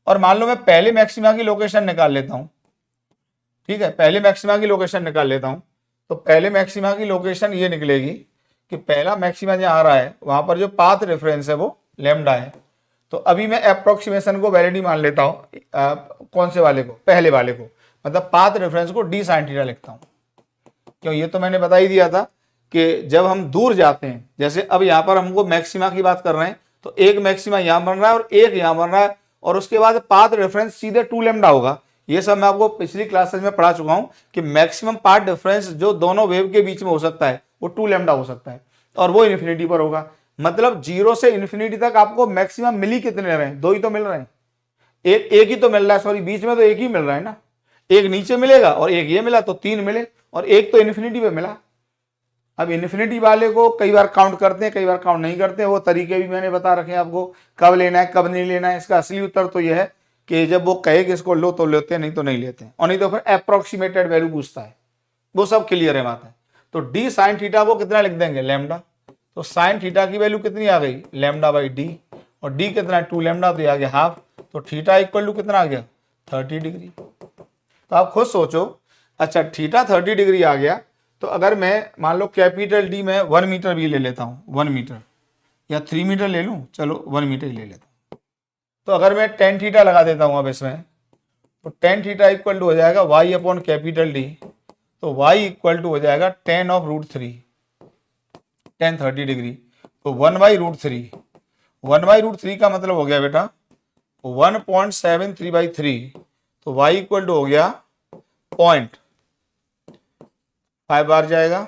और मान लो मैं पहले मैक्सिमा की लोकेशन निकाल लेता हूं, ठीक है, पहले मैक्सिमा की लोकेशन निकाल लेता हूं, तो पहले मैक्सिमा की लोकेशन ये निकलेगी कि पहला मैक्सिमा जहां आ रहा है वहां पर जो पाथ रेफरेंस है वो लैम्डा है। तो अभी मैं अप्रोक्सीमेशन को वैलिड ही मान लेता हूं, कौन से वाले को, पहले वाले को, मतलब पाथ रेफरेंस को डी साइन थीटा लिखता हूं। क्यों, ये तो मैंने बता ही दिया था कि जब हम दूर जाते हैं, जैसे अब यहां पर हमको मैक्सिमा की बात कर रहे हैं, तो एक मैक्सिमा यहां बन रहा है और एक यहां बन रहा है, और उसके बाद पाथ रेफरेंस सीधे 2 लैम्डा होगा। ये सब मैं आपको पिछली क्लासेस में पढ़ा चुका हूं कि मैक्सिमम पाथ डिफरेंस जो दोनों वेव के बीच में हो सकता है वो 2 लैम्डा हो सकता है, और वो इन्फिनिटी पर होगा। मतलब 0 से इन्फिनिटी तक आपको मैक्सिमम मिल ही कितने रहे हैं, 2 ही तो मिल रहे हैं, एक ही तो मिल रहा है, सॉरी बीच में तो एक ही मिल रहा है ना, एक नीचे मिलेगा और एक ये मिला तो 3 मिले, और एक तो इन्फिनिटी पे मिला। अब इन्फिनिटी वाले को कई बार काउंट करते हैं, कई बार काउंट नहीं करते हैं, वो तरीके भी मैंने बता रखे हैं आपको, कब लेना है कब नहीं लेना है। इसका असली उत्तर तो यह है कि जब वो कहे कि इसको लो तो लेते हैं, नहीं तो नहीं लेते हैं, और नहीं तो फिर अप्रोक्सीमेटेड वैल्यू पूछता है, वो सब क्लियर है बात है। तो डी साइन थीटा को कितना लिख देंगे, लैम्डा। तो साइन थीटा की वैल्यू कितनी आ गई, लैम्डा बाई डी, और डी कितना है 2 लैम्डा, तो आ गया हाफ। तो थीटा इक्वल टू कितना आ गया, 30 डिग्री। तो आप खुद सोचो, अच्छा थीटा 30 डिग्री आ गया, तो अगर मैं मान लो कैपिटल डी में 1 मीटर भी ले लेता हूं, 1 मीटर या 3 मीटर ले लूं, चलो 1 मीटर ही ले लेता हूं, तो अगर मैं टेन थीटा लगा देता हूं अब इसमें, तो टेन थीटा इक्वल टू हो जाएगा वाई अपॉन कैपिटल डी, तो वाई इक्वल टू हो जाएगा tan of root three, tan 30 degree, तो 1/√3, 1/√3 का मतलब हो गया बेटा 1.73/3, तो y इक्वल टू हो गया 0.5 बार जाएगा,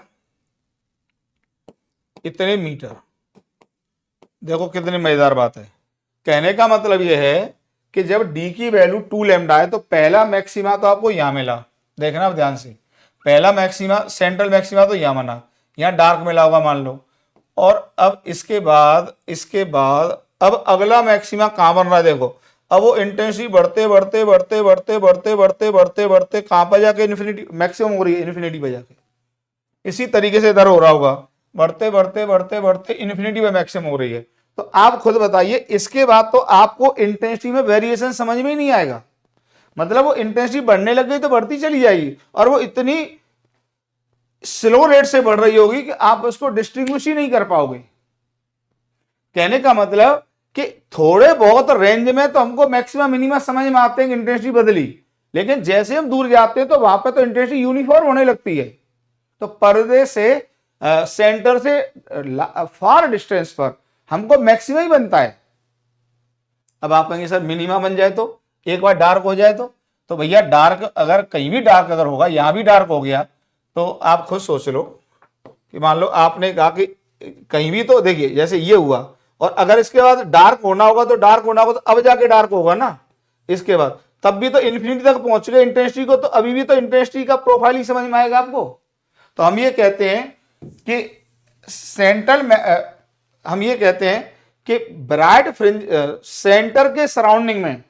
इतने मीटर। देखो कितनी मजेदार बात है, कहने का मतलब यह है कि जब डी की वैल्यू 2 लैम्डा है तो पहला मैक्सिमा तो आपको यहां मिला, देखना आप ध्यान से, पहला मैक्सिमा सेंट्रल मैक्सिमा तो यहां बना, यहां डार्क मिला होगा मान लो, और अब इसके बाद अब अगला मैक्सिमा कहां बन रहा है देखो, अब वो इंटेंसिटी बढ़ते बढ़ते बढ़ते बढ़ते बढ़ते बढ़ते बढ़ते बढ़ते कहां पर जाके इन्फिनिटी मैक्सिमम हो रही है, इन्फिनिटी पे जाके। इसी तरीके से इधर हो रहा होगा, बढ़ते बढ़ते बढ़ते बढ़ते इन्फिनिटी पे मैक्सिमम हो रही है। तो आप खुद बताइए, इसके बाद तो आपको इंटेंसिटी में वेरिएशन समझ में ही नहीं आएगा, मतलब वो इंटेंसिटी बढ़ने लग गई तो बढ़ती चली जाएगी, और वो इतनी स्लो रेट से बढ़ रही होगी कि आप उसको डिस्टिंग्विश ही नहीं कर पाओगे। कहने का मतलब कि थोड़े बहुत रेंज में तो हमको मैक्सिमम मिनिमम समझ में आते हैं कि इंटेंसिटी बदली, लेकिन जैसे हम दूर जाते हैं तो वहां पे तो इंटेंसिटी यूनिफॉर्म होने लगती है। तो पर्दे से सेंटर से फार डिस्टेंस पर हमको मैक्सिमम ही बनता है। अब आप कहेंगे सर मिनिमा बन जाए तो, एक बार डार्क हो जाए तो भैया डार्क अगर कहीं भी डार्क अगर होगा, यहां भी डार्क हो गया, तो आप खुद सोच लो कि मान लो आपने कहा कि कहीं भी, तो देखिए जैसे ये हुआ, और अगर इसके बाद डार्क होना होगा तो अब जाके डार्क होगा ना, इसके बाद तब भी तो इन्फिनिटी तक पहुंच गए इंटेंसिटी को, तो अभी भी तो इंटेंसिटी का प्रोफाइल ही समझ में आएगा आपको। तो हम ये कहते हैं कि सेंट्रल में हम ये कहते हैं कि ब्राइट फ्रिंज सेंटर के सराउंडिंग में,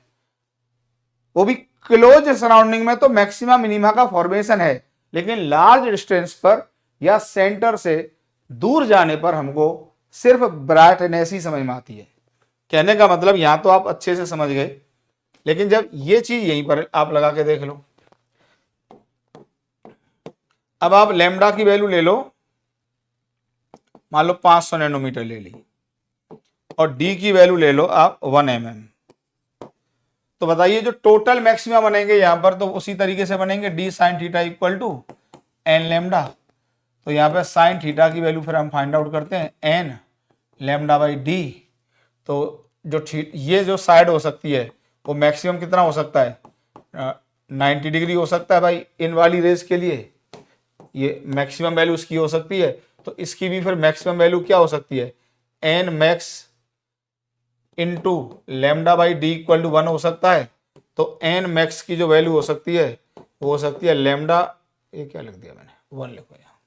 वो भी क्लोज सराउंडिंग में, तो मैक्सिमा मिनिमा का फॉर्मेशन है, लेकिन लार्ज डिस्टेंस पर या सेंटर से दूर जाने पर हमको सिर्फ ब्राइटनेस ही समझ में आती है। कहने का मतलब यहां तो आप अच्छे से समझ गए, लेकिन जब ये चीज यहीं पर आप लगा के देख लो, अब आप लैम्डा की वैल्यू ले लो, मान लो 500 नैनोमीटर ले ली, और डी की वैल्यू ले लो आप 1 mm। तो बताइए जो टोटल मैक्सिमा बनेंगे यहां पर, तो उसी तरीके से बनेंगे, D sine theta equal to N lambda. तो यहाँ पे साइन थीटा की वैल्यू फिर हम फाइंड आउट करते हैं, एन लैम्डा बाई डी। तो जो ये जो साइड हो सकती है वो मैक्सिमम कितना हो सकता है, 90 डिग्री हो सकता है भाई इन वाली रेज के लिए, ये मैक्सिमम वैल्यू इसकी हो सकती है। तो इसकी भी फिर मैक्सिमम वैल्यू क्या हो सकती है, N max into lambda by D equal to 1 हो सकता है। तो एन मैक्स की जो वैल्यू हो सकती है वो हो सकती है लैम्डा, ये क्या लिख दिया मैंने, 1 लिखो यहाँ,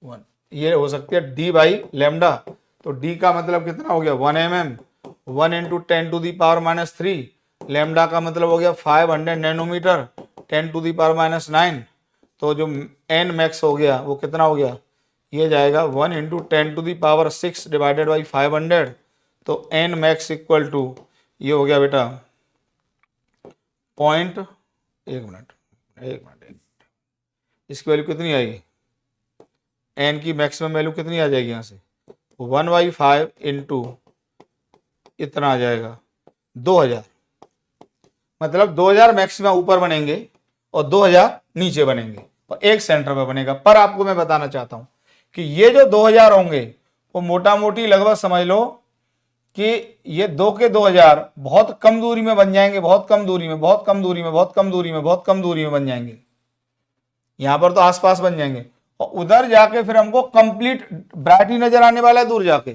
1, ये हो सकती है डी बाई लैम्डा। तो डी का मतलब कितना हो गया 1 mm, 1 into 10 to the power -3, lambda का मतलब हो गया 500 नैनोमीटर, 10 टू दी पावर -9। तो जो एन मैक्स हो गया वो कितना हो गया, ये जाएगा 1 into 10 to the power 6 divided by 500। तो एन मैक्स इक्वल टू ये हो गया बेटा एक मिनट, इसकी वैल्यू कितनी आएगी, एन की मैक्सिमम वैल्यू कितनी आ जाएगी यहाँ से, 1/5 इंटू इतना आ जाएगा 2000, मतलब 2000 मैक्सिमम ऊपर बनेंगे और 2000 नीचे बनेंगे, और एक सेंटर पे बनेगा। पर आपको मैं बताना चाहता हूं कि ये जो 2000 होंगे वो मोटा मोटी लगभग समझ लो कि ये 2 के 2000 बहुत कम दूरी में बन जाएंगे, बहुत कम दूरी में, बहुत कम दूरी में, बहुत कम दूरी में, बहुत कम दूरी में बन जाएंगे। यहां पर तो आसपास बन जाएंगे, और उधर जाके फिर हमको कंप्लीट ब्राइट ही नजर आने वाला है दूर जाके।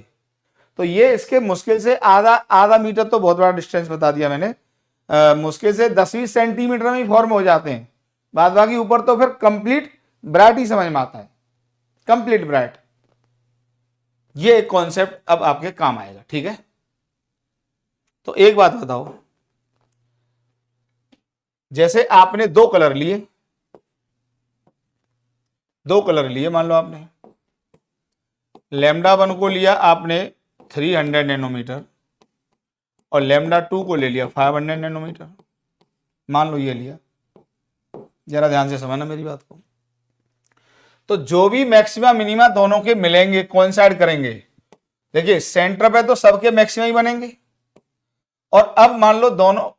तो ये इसके मुश्किल से आधा मीटर, तो बहुत बड़ा डिस्टेंस बता दिया मैंने, मुश्किल से 10-20 सेंटीमीटर में ही फॉर्म हो जाते हैं। बाद बाकी ऊपर तो फिर कंप्लीट ब्राइट ही समझ में आता है, कंप्लीट ब्राइट। ये एक कॉन्सेप्ट अब आपके काम आएगा, ठीक है। तो एक बात बताओ, जैसे आपने दो कलर लिए मान लो आपने लैम्डा 1 को लिया आपने 300 नैनोमीटर और लैम्डा 2 को ले लिया 500 नैनोमीटर, मान लो ये लिया, जरा ध्यान से समझना मेरी बात को। तो जो भी मैक्सिमा मिनिमा दोनों के मिलेंगे कोइंसाइड करेंगे, देखिए सेंटर पे तो सबके मैक्सिमा ही बनेंगे, और अब मान लो दोनों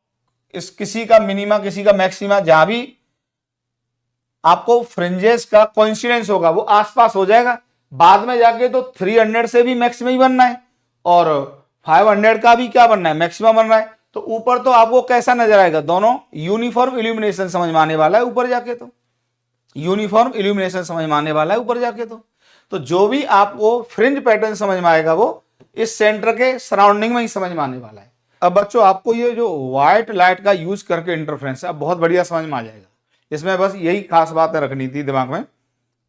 किसी का मिनिमा किसी का मैक्सिमा, जहां भी आपको फ्रिंजेस का कोइंसिडेंस होगा वो आसपास हो जाएगा। बाद में जाके तो 300 से भी मैक्सिमम ही बनना है और 500 का भी क्या बनना है, मैक्सिमम बनना है। तो ऊपर तो आपको कैसा नजर आएगा, दोनों यूनिफॉर्म इल्यूमिनेशन समझ में आने वाला है ऊपर जाके, तो यूनिफॉर्म इल्यूमिनेशन समझ में आने वाला है ऊपर जाके। तो जो भी आपको फ्रिंज पैटर्न समझ में आएगा वो इस सेंटर के सराउंडिंग में ही समझ में आने वाला है। अब बच्चों आपको ये जो व्हाइट लाइट का यूज करके इंटरफ्रेंस है, अब बहुत बढ़िया समझ में आ जाएगा। इसमें बस यही खास बातें रखनी थी दिमाग में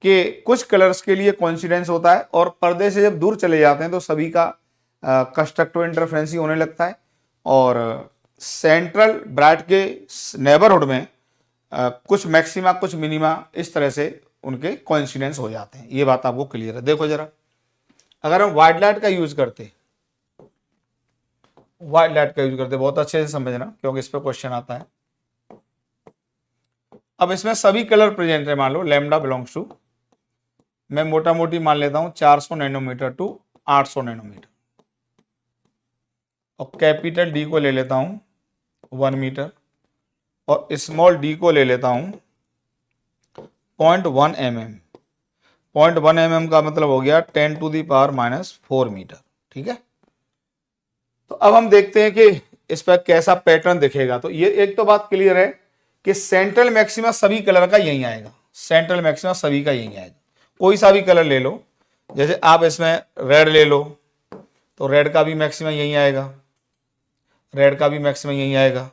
कि कुछ कलर्स के लिए कोइंसिडेंस होता है और पर्दे से जब दूर चले जाते हैं तो सभी का कंस्ट्रक्टिव इंटरफ्रेंस ही होने लगता है, और सेंट्रल ब्राइट के नेबरहुड में कुछ मैक्सिमा कुछ मिनिमा इस तरह से उनके कोइंसिडेंस हो जाते हैं। ये बात आपको क्लियर है। देखो जरा, अगर हम व्हाइट लाइट का यूज करते, बहुत अच्छे से समझना क्योंकि इस पर क्वेश्चन आता है। अब इसमें सभी कलर प्रेजेंट है, मान लो लैम्डा बिलोंग्स टू, मैं मोटा मोटी मान लेता हूं 400 नैनोमीटर टू 800 नैनोमीटर, और कैपिटल डी को ले लेता हूं 1 मीटर, और स्मॉल डी को ले लेता हूं 0.1 mm। 0.1 mm का मतलब हो गया 10⁻⁻⁴ मीटर। ठीक है, तो अब हम देखते हैं कि इस पर कैसा पैटर्न दिखेगा। तो ये एक तो बात क्लियर है कि सेंट्रल मैक्सिमा सभी कलर का यही आएगा, सेंट्रल मैक्सिमा सभी का यही आएगा। कोई सा भी कलर ले लो, जैसे आप इसमें रेड ले लो तो रेड का भी मैक्सिमा यही आएगा, रेड का भी मैक्सिमा यही आएगा।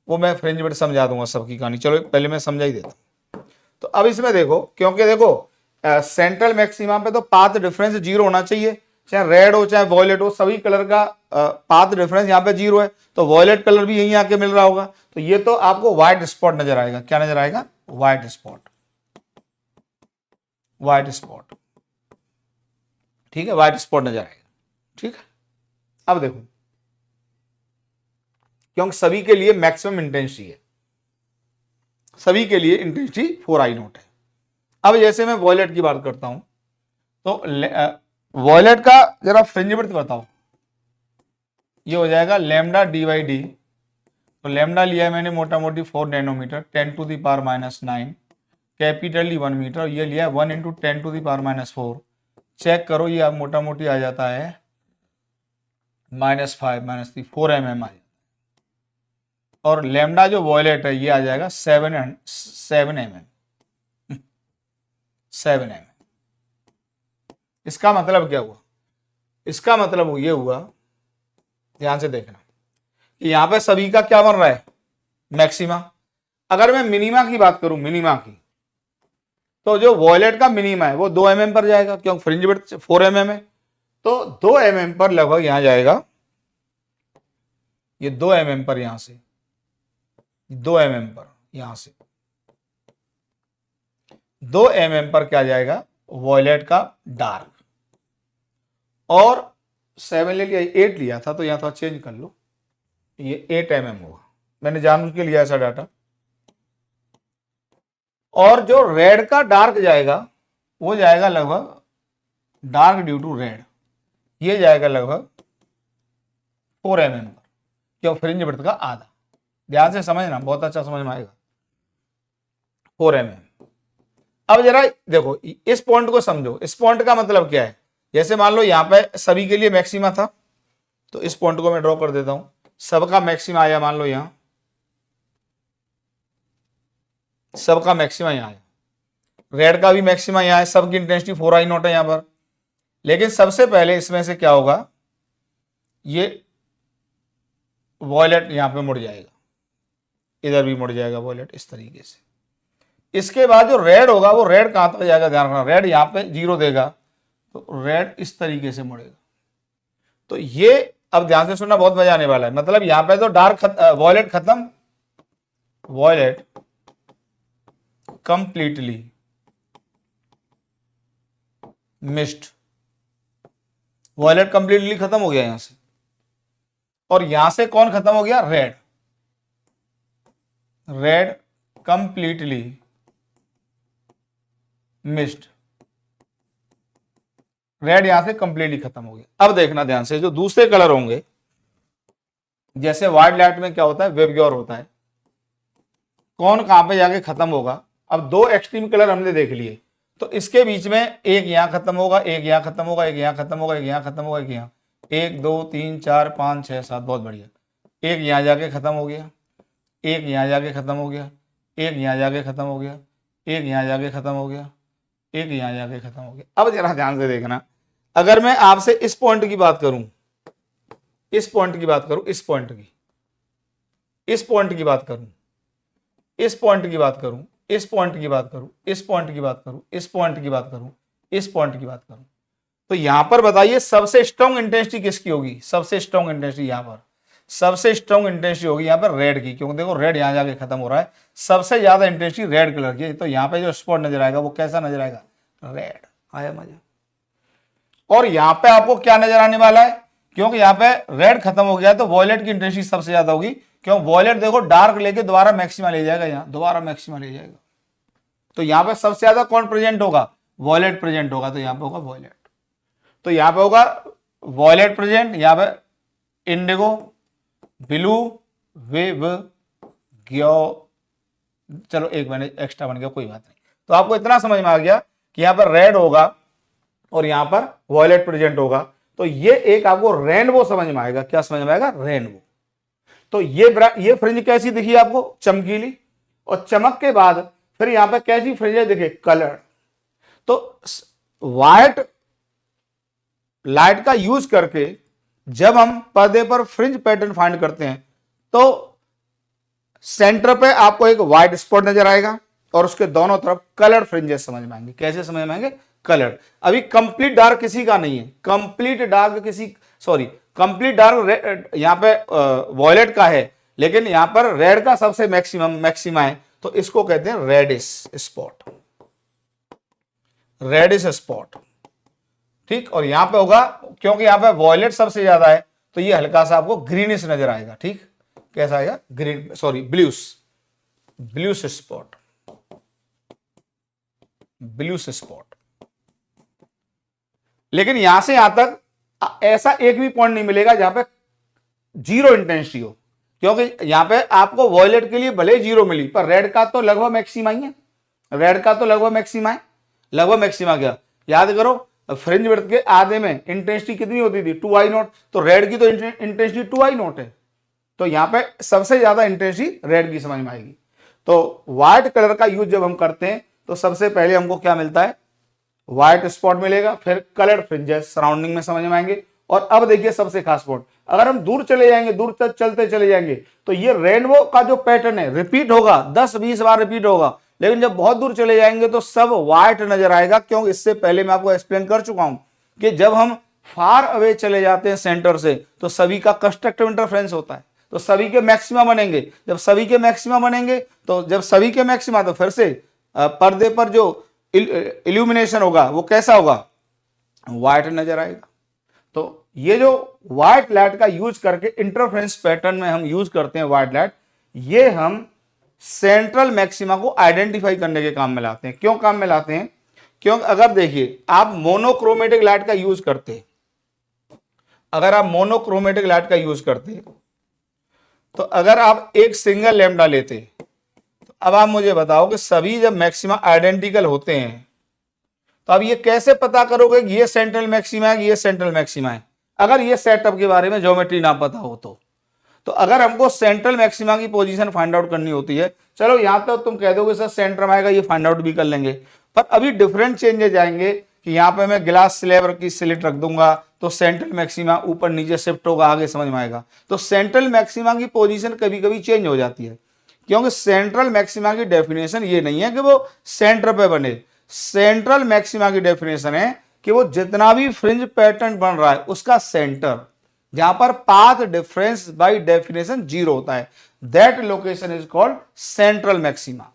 वो मैं फ्रिंज बिट समझा दूंगा सबकी कहानी, चलो पहले मैं समझा ही देता हूं। तो अब इसमें देखो, क्योंकि देखो सेंट्रल मैक्सिमा पे तो पाथ डिफरेंस 0 होना चाहिए, चाहे रेड हो चाहे वॉयलेट हो, सभी कलर का पाथ डिफरेंस यहाँ पे 0 है, तो वॉयलेट कलर भी यहीं आके मिल रहा होगा। तो ये तो आपको व्हाइट स्पॉट नजर आएगा। क्या नजर आएगा? White spot, white spot. ठीक है, व्हाइट स्पॉट नजर आएगा। ठीक है, अब देखो, क्योंकि सभी के लिए मैक्सिमम इंटेंसिटी है, सभी के लिए इंटेंसिटी 4I0 है। अब जैसे मैं वॉयलेट की बात करता हूं, तो वॉयलेट का जरा फ्रिंज विड्थ बताओ, ये हो जाएगा लैम्डा डी/डी। तो लैम्डा लिया है मैंने मोटा मोटी 4 नैनोमीटर, 10⁻⁹, कैपिटल डी 1 मीटर, ये लिया 1 × 10⁻⁴। चेक करो, ये मोटा मोटी आ जाता है -5 -3 4 mm आ जाता है। और लैम्डा जो वॉयलेट है ये आ जाएगा 7 mm, 7 mm। इसका मतलब क्या हुआ? इसका मतलब ये हुआ, ध्यान से देखना कि यहां पे सभी का क्या बन रहा है? मैक्सिमा। अगर मैं मिनिमा की बात करूं, मिनिमा की, तो जो वॉयलेट का मिनिमा है वो 2 mm पर जाएगा, क्योंकि फ्रिंज विड्थ 4 mm है। तो 2 mm पर लगभग यहां जाएगा, ये 2 mm पर, यहां से 2 mm पर, यहां से 2 mm पर क्या जाएगा? वॉयलेट का डार्क। और 7 ले लिया, 8 लिया था, तो यहां थोड़ा चेंज कर लो, ये 8 mm होगा, मैंने जानबूझ के लिया ऐसा डाटा। और जो रेड का डार्क जाएगा वो जाएगा लगभग डार्क ड्यू टू रेड, ये जाएगा लगभग 4 mm पर, क्यों? फ्रिंज विड्थ का आधा। ध्यान से समझना, बहुत अच्छा समझ में आएगा। 4 mm। अब जरा देखो इस पॉइंट को समझो, इस पॉइंट का मतलब क्या है? जैसे मान लो यहां पे सभी के लिए मैक्सिमा था, तो इस पॉइंट को मैं ड्रॉ कर देता हूं, सबका मैक्सिमा आया, मान लो यहां सबका मैक्सिमा यहां आया, रेड का भी मैक्सिमा यहां है, सबकी इंटेंसिटी 4I0 है यहां पर। लेकिन सबसे पहले इसमें से क्या होगा? ये वॉयलेट यहां पे मुड़ जाएगा, इधर भी मुड़ जाएगा वॉयलेट, इस तरीके से। इसके बाद जो रेड होगा वो रेड कहां तक जाएगा? ध्यान रखना, रेड यहां पे 0 देगा, तो रेड इस तरीके से मुड़ेगा। तो ये अब ध्यान से सुनना, बहुत मजा आने वाला है। मतलब यहां पे तो डार्क वॉयलेट खत्म, violet completely missed, violet completely खत्म हो गया यहां से। और यहां से कौन खत्म हो गया? Red, red completely missed, red यहां से कंप्लीटली खत्म हो गया। अब देखना ध्यान से, जो दूसरे कलर होंगे, जैसे व्हाइट लाइट में क्या होता है? वेबग्योर होता है, कौन कहां पे जाके खत्म होगा? अब 2 एक्सट्रीम कलर हमने देख लिए, तो इसके बीच में एक यहां खत्म होगा, एक यहां खत्म होगा, एक यहां खत्म होगा, एक यहां खत्म होगा, एक यहां, 1 2 3 4 5 6 7, बहुत बढ़िया। एक यहां जाके खत्म हो गया, एक यहां जाके खत्म हो गया, एक यहां जाके खत्म हो गया, एक यहां जाके खत्म हो गया, एक यहां जाके खत्म हो गया। अब जरा ध्यान से देखना, अगर मैं आपसे इस पॉइंट की बात करूं, इस पॉइंट की बात करूं, इस पॉइंट की, इस पॉइंट की बात करूं, इस पॉइंट की बात करूं, इस पॉइंट की बात करूं, इस पॉइंट की बात करूं, इस पॉइंट की बात करूं, इस पॉइंट की बात करूं, तो यहां पर बताइए सबसे स्ट्रॉन्ग इंटेंसिटी किसकी होगी? सबसे स्ट्रॉन्ग इंटेंसिटी यहां पर, सबसे स्ट्रॉन्ग इंटेंसिटी होगी यहां पर रेड की, क्योंकि देखो रेड यहां जाके खत्म हो रहा है, सबसे ज्यादा इंटेंसिटी रेड कलर की है। तो यहां पे जो स्पॉट नजर आएगा वो कैसा नजर आएगा? रेड। आया मजा? और यहां पे आपको क्या नजर आने वाला है? क्योंकि यहां पे रेड खत्म हो गया तो वॉयलेट की इंटेंसिटी सबसे ज्यादा होगी, क्यों? वॉयलेट देखो डार्क लेके दोबारा मैक्सिमा ले जाएगा, यहां दोबारा मैक्सिमा ले जाएगा, तो यहां पे सबसे ज्यादा कौन प्रेजेंट होगा? वॉयलेट प्रेजेंट होगा, तो यहां पे होगा वॉयलेट। तो यहां पे होगा वॉयलेट प्रेजेंट, यहां पे इंडिगो, ब्लू, वेव, गियो, चलो एक मैंने एक्स्ट्रा बन गया, कोई बात नहीं। तो आपको इतना समझ में आ गया कि यहां पर रेड होगा और यहां पर वॉयलेट प्रेजेंट होगा, तो ये एक आपको रेनबो समझ में आएगा। क्या समझ में आएगा? रेनबो। तो ये फ्रिंज कैसी दिखी आपको? चमकीली, और चमक के बाद फिर यहां पर कैसी फ्रिंज दिखे? कलर। तो व्हाइट लाइट का यूज करके जब हम पर्दे पर फ्रिंज पैटर्न फाइंड करते हैं तो सेंटर पे आपको एक व्हाइट स्पॉट नजर आएगा और उसके दोनों तरफ कलर फ्रिंजेस समझ में आएंगे। कैसे समझ में आएंगे? कलर। अभी कंप्लीट डार्क किसी का नहीं है, कंप्लीट डार्क किसी, सॉरी कंप्लीट डार्क यहां पे वॉयलेट का है, लेकिन यहां पर रेड का सबसे मैक्सिमा है, तो इसको कहते हैं रेडिश स्पॉट, रेडिश स्पॉट। ठीक, और यहां पे होगा क्योंकि यहां पे वॉयलेट सबसे ज्यादा है, तो ये हल्का सा आपको ग्रीनिश नजर आएगा। ठीक, कैसा आएगा? Green, sorry blues, blues spot, blues spot. लेकिन यहां से यहां तक ऐसा एक भी पॉइंट नहीं मिलेगा जहां पे जीरो इंटेंसिटी हो, क्योंकि यहां पे आपको वॉयलेट के लिए भले जीरो मिली, पर रेड का तो लगभग मैक्सिमा ही है, रेड का तो लगभग मैक्सिमा है। लगभग मैक्सिमा क्या? याद करो, फ्रिंज विड्थ के आधे में इंटेंसिटी कितनी होती थी? 2i0, तो रेड की तो इंटेंसिटी 2i0 है, तो यहां पे सबसे ज्यादा इंटेंसिटी रेड की समझ में आएगी। तो व्हाइट कलर का यूज जब हम करते हैं तो सबसे पहले हमको क्या मिलता है? व्हाइट स्पॉट मिलेगा, फिर कलर फ्रिंजेस सराउंडिंग में समझ में आएंगे। और अब देखिए सबसे खास पॉइंट, अगर हम दूर चले जाएंगे, दूर तक चलते चले जाएंगे, तो ये रेनबो का जो पैटर्न है रिपीट होगा, 10-20 बार रिपीट होगा, लेकिन जब बहुत दूर चले जाएंगे तो सब व्हाइट नजर आएगा। क्यों? इससे पहले मैं आपको एक्सप्लेन कर चुका हूं कि जब हम फार अवे चले जाते हैं सेंटर से तो सभी का कंस्ट्रक्टिव इंटरफेरेंस होता है, तो सभी के मैक्सिमा बनेंगे। जब सभी के मैक्सिमा बनेंगे, तो जब सभी के मैक्सिमा, तो फिर से पर्दे पर जो इल्यूमिनेशन होगा वो कैसा होगा? व्हाइट नजर आएगा। तो ये जो व्हाइट लाइट का यूज करके इंटरफेरेंस पैटर्न में हम यूज करते हैं व्हाइट लाइट, ये हम सेंट्रल मैक्सिमा को आइडेंटिफाई करने के काम में लाते हैं। क्यों काम में लाते हैं? क्योंकि अगर देखिए आप मोनोक्रोमेटिक लाइट का यूज करते, अगर आप मोनोक्रोमेटिक लाइट का यूज करते, तो अगर आप एक सिंगल लैम्डा लेते, तो अब आप मुझे बताओ कि सभी जब मैक्सिमा आइडेंटिकल होते हैं तो अब ये कैसे पता करोगे कि ये सेंट्रल मैक्सिमा है कि ये सेंट्रल मैक्सिमा है? अगर ये सेटअप के बारे में ज्योमेट्री ना पता हो तो अगर हमको सेंट्रल मैक्सिमा की पोजीशन फाइंड आउट करनी होती है, चलो यहां तक तो तुम कह दोगे सर सेंटर में आएगा, ये फाइंड आउट भी कर लेंगे, पर अभी डिफरेंट चेंजेस आएंगे कि यहां पे मैं ग्लास स्लैब की स्लिट रख दूंगा तो सेंट्रल मैक्सिमा ऊपर नीचे शिफ्ट होगा, आगे समझ में आएगा। तो सेंट्रल मैक्सिमा की पोजीशन कभी कभी चेंज हो जाती है, क्योंकि सेंट्रल मैक्सिमा की डेफिनेशन ये नहीं है कि वो सेंटर पे बने। सेंट्रल मैक्सिमा की डेफिनेशन है कि वो जितना भी फ्रिंज पैटर्न बन रहा है उसका सेंटर, जहां पर path difference by definition zero होता है, that location is called central maxima.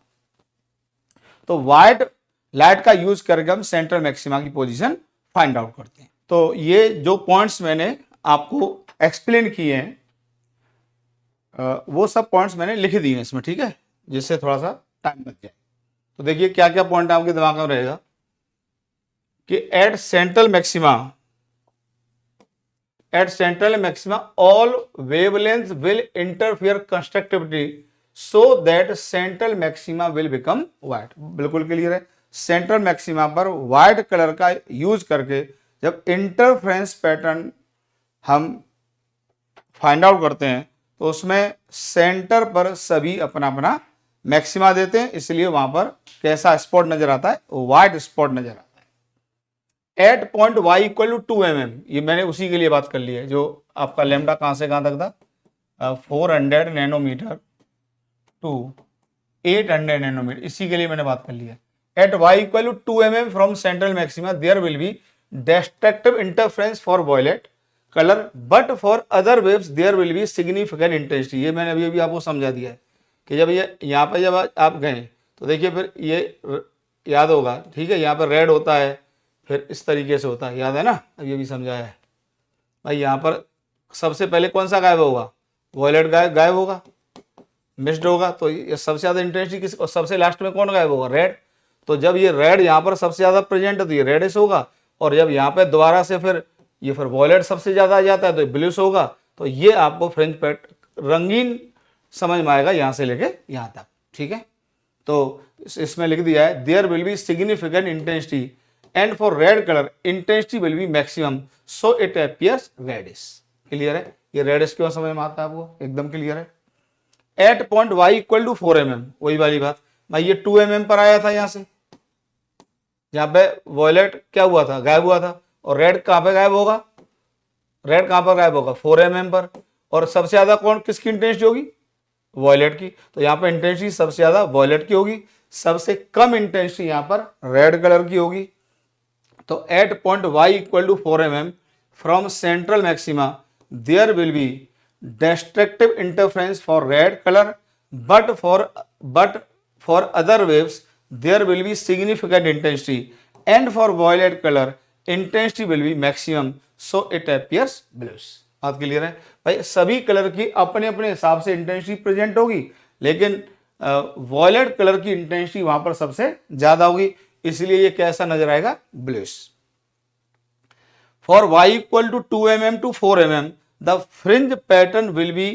तो व्हाइट लाइट का यूज करके हम सेंट्रल मैक्सिमा की पोजीशन फाइंड आउट करते हैं। तो ये जो पॉइंट्स मैंने आपको एक्सप्लेन किए हैं वो सब पॉइंट्स मैंने लिख दिए हैं इसमें, ठीक है, जिससे थोड़ा सा टाइम बच जाए। तो देखिए क्या क्या पॉइंट आपके दिमाग में रहेगा कि at central maxima all wavelength will interfere constructively so that central maxima will become white. बिल्कुल क्लियर है। सेंट्रल मैक्सिमा पर व्हाइट कलर का यूज करके जब इंटरफेरेंस पैटर्न हम फाइंड आउट करते हैं तो उसमें सेंटर पर सभी अपना अपना मैक्सिमा देते हैं, इसलिए वहां पर कैसा स्पॉट नजर आता है? व्हाइट स्पॉट नजर आता है। At point Y equal to 2 mm, ये मैंने उसी के लिए बात कर ली है जो आपका लेमडा कहां से कहां तक था, 400 नैनोमीटर टू 800 नैनोमीटर, इसी के लिए मैंने बात कर ली है। At Y equal to 2 mm from central maxima there will be destructive interference for violet color but for other waves there will be significant intensity। ये मैंने अभी आपको समझा दिया है कि जब ये यहाँ पे जब आप गए तो देखिए फिर ये याद होगा, ठीक है, यहाँ पर रेड होता है, फिर इस तरीके से होता है, याद है ना, अब ये भी समझाया है भाई। यहाँ पर सबसे पहले कौन सा गायब होगा, वॉयलेट गायब होगा, मिस्ड होगा, तो ये सबसे ज्यादा इंटेंसिटी किस, और सबसे लास्ट में कौन गायब होगा, रेड। तो जब ये रेड यहाँ पर सबसे ज्यादा प्रेजेंट है तो ये रेडिश होगा, और जब यहाँ पे दोबारा से फिर ये फिर वॉयलेट सबसे ज्यादा आ जाता है तो ब्लूस होगा। तो ये आपको फ्रिंज पैट रंगीन समझ में आएगा यहाँ से लेके यहाँ तक, ठीक है। तो इसमें लिख दिया है there will be significant intensity and for red colour intensity will be maximum so it appears reddish. Clear है, ये रेडिश क्यों समझ में आता है आपको, एकदम क्लियर है। At point Y equal to 4 mm, वही वाली बात भाई, ये 2 mm पर आया था यहाँ से, यहाँ पे वॉयलेट क्या हुआ था, गायब हुआ था, और रेड कहाँ पे गायब होगा, रेड कहाँ पर गायब होगा, 4 mm पर। और सबसे ज्यादा कौन किसकी इंटेंसिटी होगी, वॉयलेट की, तो यहाँ पे इंटेंसिटी सबसे ज्यादा वॉयलेट की होगी, सबसे कम इंटेंसिटी यहाँ पर रेड कलर की होगी। तो at point Y equal to 4 mm from central maxima there will be destructive interference for red color but for other waves there will be significant intensity and for violet color intensity will be maximum so it appears bluish। बात clear है भाई, सभी colour की अपने अपने हिसाब से intensity present होगी, लेकिन वॉयलेट कलर की इंटेंसिटी वहां पर सबसे ज्यादा होगी, इसलिए ये कैसा नजर आएगा, bluish. For y equal to 2 mm to 4 mm the fringe pattern will be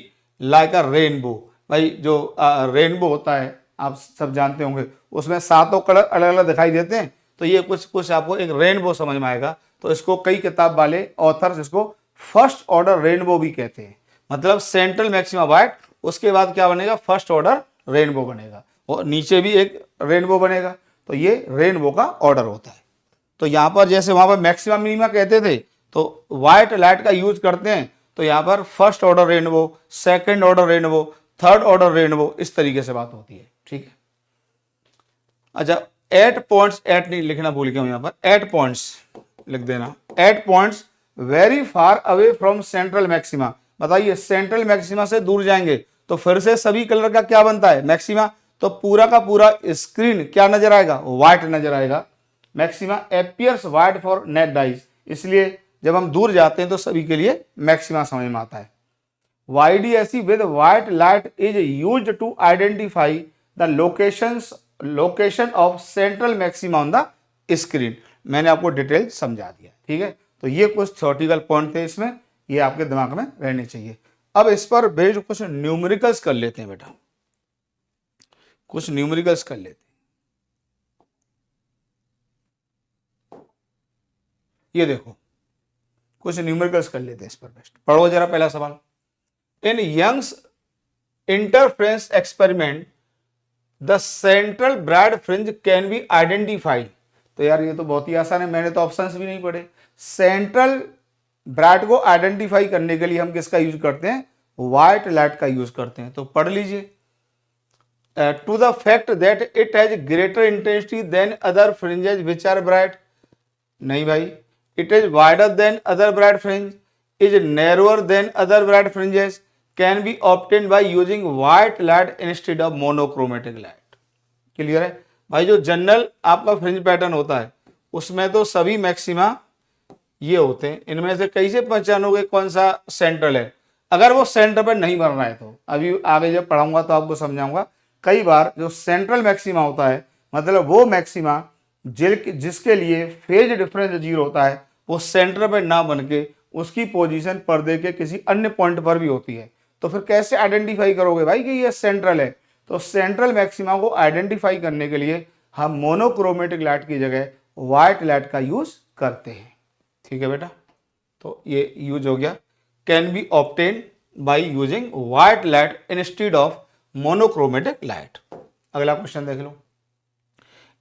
like a rainbow. भाई जो रेनबो होता है आप सब जानते होंगे, उसमें 7 कलर अलग अलग दिखाई देते हैं, तो ये कुछ आपको एक रेनबो समझ में आएगा। तो इसको कई किताब वाले ऑथर्स इसको फर्स्ट ऑर्डर रेनबो भी कहते हैं, मतलब सेंट्रल मैक्सिमा वाइट, उसके बाद क्या बनेगा, फर्स्ट ऑर्डर रेनबो बनेगा, और नीचे भी एक रेनबो बनेगा, तो ये रेनबो का ऑर्डर होता है। तो यहाँ पर जैसे वहां पर मैक्सिमा मिनिमा कहते थे तो व्हाइट लाइट का यूज करते हैं, तो यहाँ पर first order rainbow, second order rainbow, third order rainbow, इस तरीके से बात होती है, ठीक है। अच्छा, एट पॉइंट्स, एट नहीं लिखना भूल गया हूं, यहाँ पर एट पॉइंट्स लिख देना, at points very far away from central maxima. बताइए सेंट्रल मैक्सिमा से दूर जाएंगे तो फिर से सभी कलर का क्या बनता है, मैक्सिमा, तो पूरा का पूरा स्क्रीन क्या नजर आएगा, व्हाइट नजर आएगा। Maxima appears white for net dies, इसलिए जब हम दूर जाते हैं तो सभी के लिए मैक्सिमा समझ में आता है। YDSE with white light is used to identify the location of central maxima on the screen. मैंने आपको डिटेल समझा दिया, ठीक है। तो ये कुछ थ्योरेटिकल पॉइंट थे इसमें, ये आपके दिमाग में रहने चाहिए। अब इस पर बेस्ड कुछ न्यूमेरिकल्स कर लेते हैं बेटा, कुछ न्यूमेरिकल्स कर लेते हैं। ये देखो कुछ न्यूमेरिकल्स कर लेते हैं इस पर बेस्ट। पढ़ो जरा पहला सवाल। In Young's interference experiment the central bright fringe can be identified. तो यार ये तो बहुत ही आसान है, मैंने तो ऑप्शंस भी नहीं पढ़े। सेंट्रल ब्राइड को आइडेंटिफाई करने के लिए हम किसका यूज करते हैं, व्हाइट लाइट का यूज करते हैं। तो पढ़ लीजिए, to the fact that it has greater intensity than other fringes which are bright. नहीं भाई, it is wider than other bright fringe, is narrower than other bright fringes, can be obtained by using white light instead of monochromatic light। Clear है भाई, जो general आपका fringe pattern होता है उसमें तो सभी मैक्सिमा ये होते हैं, इनमें से कैसे पहचानोगे कौन सा सेंट्रल है, अगर वो सेंटर पर नहीं बन रहा है तो। अभी आगे जब पढ़ाऊंगा तो आपको समझाऊंगा। कई बार जो सेंट्रल मैक्सिमा होता है मतलब वो मैक्सिमा जिसके लिए फेज डिफरेंस 0 होता है, वो सेंटर पर ना बन के उसकी पोजीशन पर्दे के किसी अन्य पॉइंट पर भी होती है। तो फिर कैसे आइडेंटिफाई करोगे भाई कि ये सेंट्रल है। तो सेंट्रल मैक्सिमा को आइडेंटिफाई करने के लिए हम मोनोक्रोमेटिक लाइट की जगह व्हाइट लाइट का यूज करते हैं, ठीक है बेटा। तो ये यूज हो गया, can be obtain by using white light instead of monochromatic light. अगला क्वेश्चन देख लो।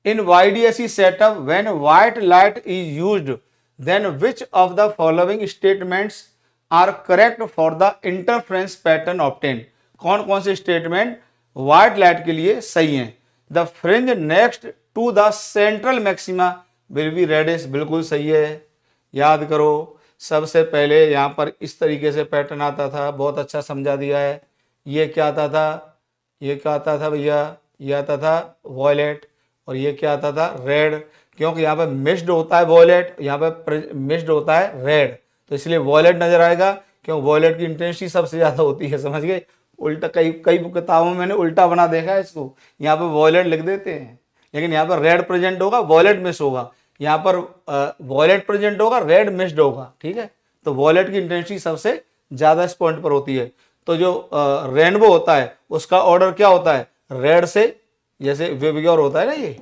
In YDSE setup, when white light is used, then which of the following statements are correct for the interference pattern obtain. कौन कौन से statement white light के लिए सही हैं। The fringe next to the central maxima will be reddish, बिल्कुल सही है। याद करो, सबसे पहले यहाँ पर इस तरीके से पैटर्न आता था, बहुत अच्छा समझा दिया है। ये क्या आता था, ये क्या आता था भैया, ये आता था वॉयलेट, और ये क्या आता था रेड, क्योंकि यहाँ पे मिक्स्ड होता है वॉयलेट, यहाँ पे मिक्स्ड होता है रेड, तो इसलिए वॉयलेट नजर आएगा, क्योंकि वॉयलेट की इंटेंसिटी सबसे ज्यादा होती है, समझ गए। उल्टा कई कई किताबों में मैंने उल्टा बना देखा है इसको, यहाँ पे वॉयलेट लिख देते हैं, लेकिन यहाँ पर रेड प्रेजेंट होगा, वॉयलेट मिस होगा। यहाँ पर वॉयलेट प्रेजेंट होगा, रेड मिस्ड होगा, ठीक है। तो वॉयलेट की इंटेंसिटी सबसे ज्यादा इस पॉइंट पर होती है। तो जो रेनबो होता है उसका ऑर्डर क्या होता है, रेड से, जैसे वेवग्योर होता है ना, ये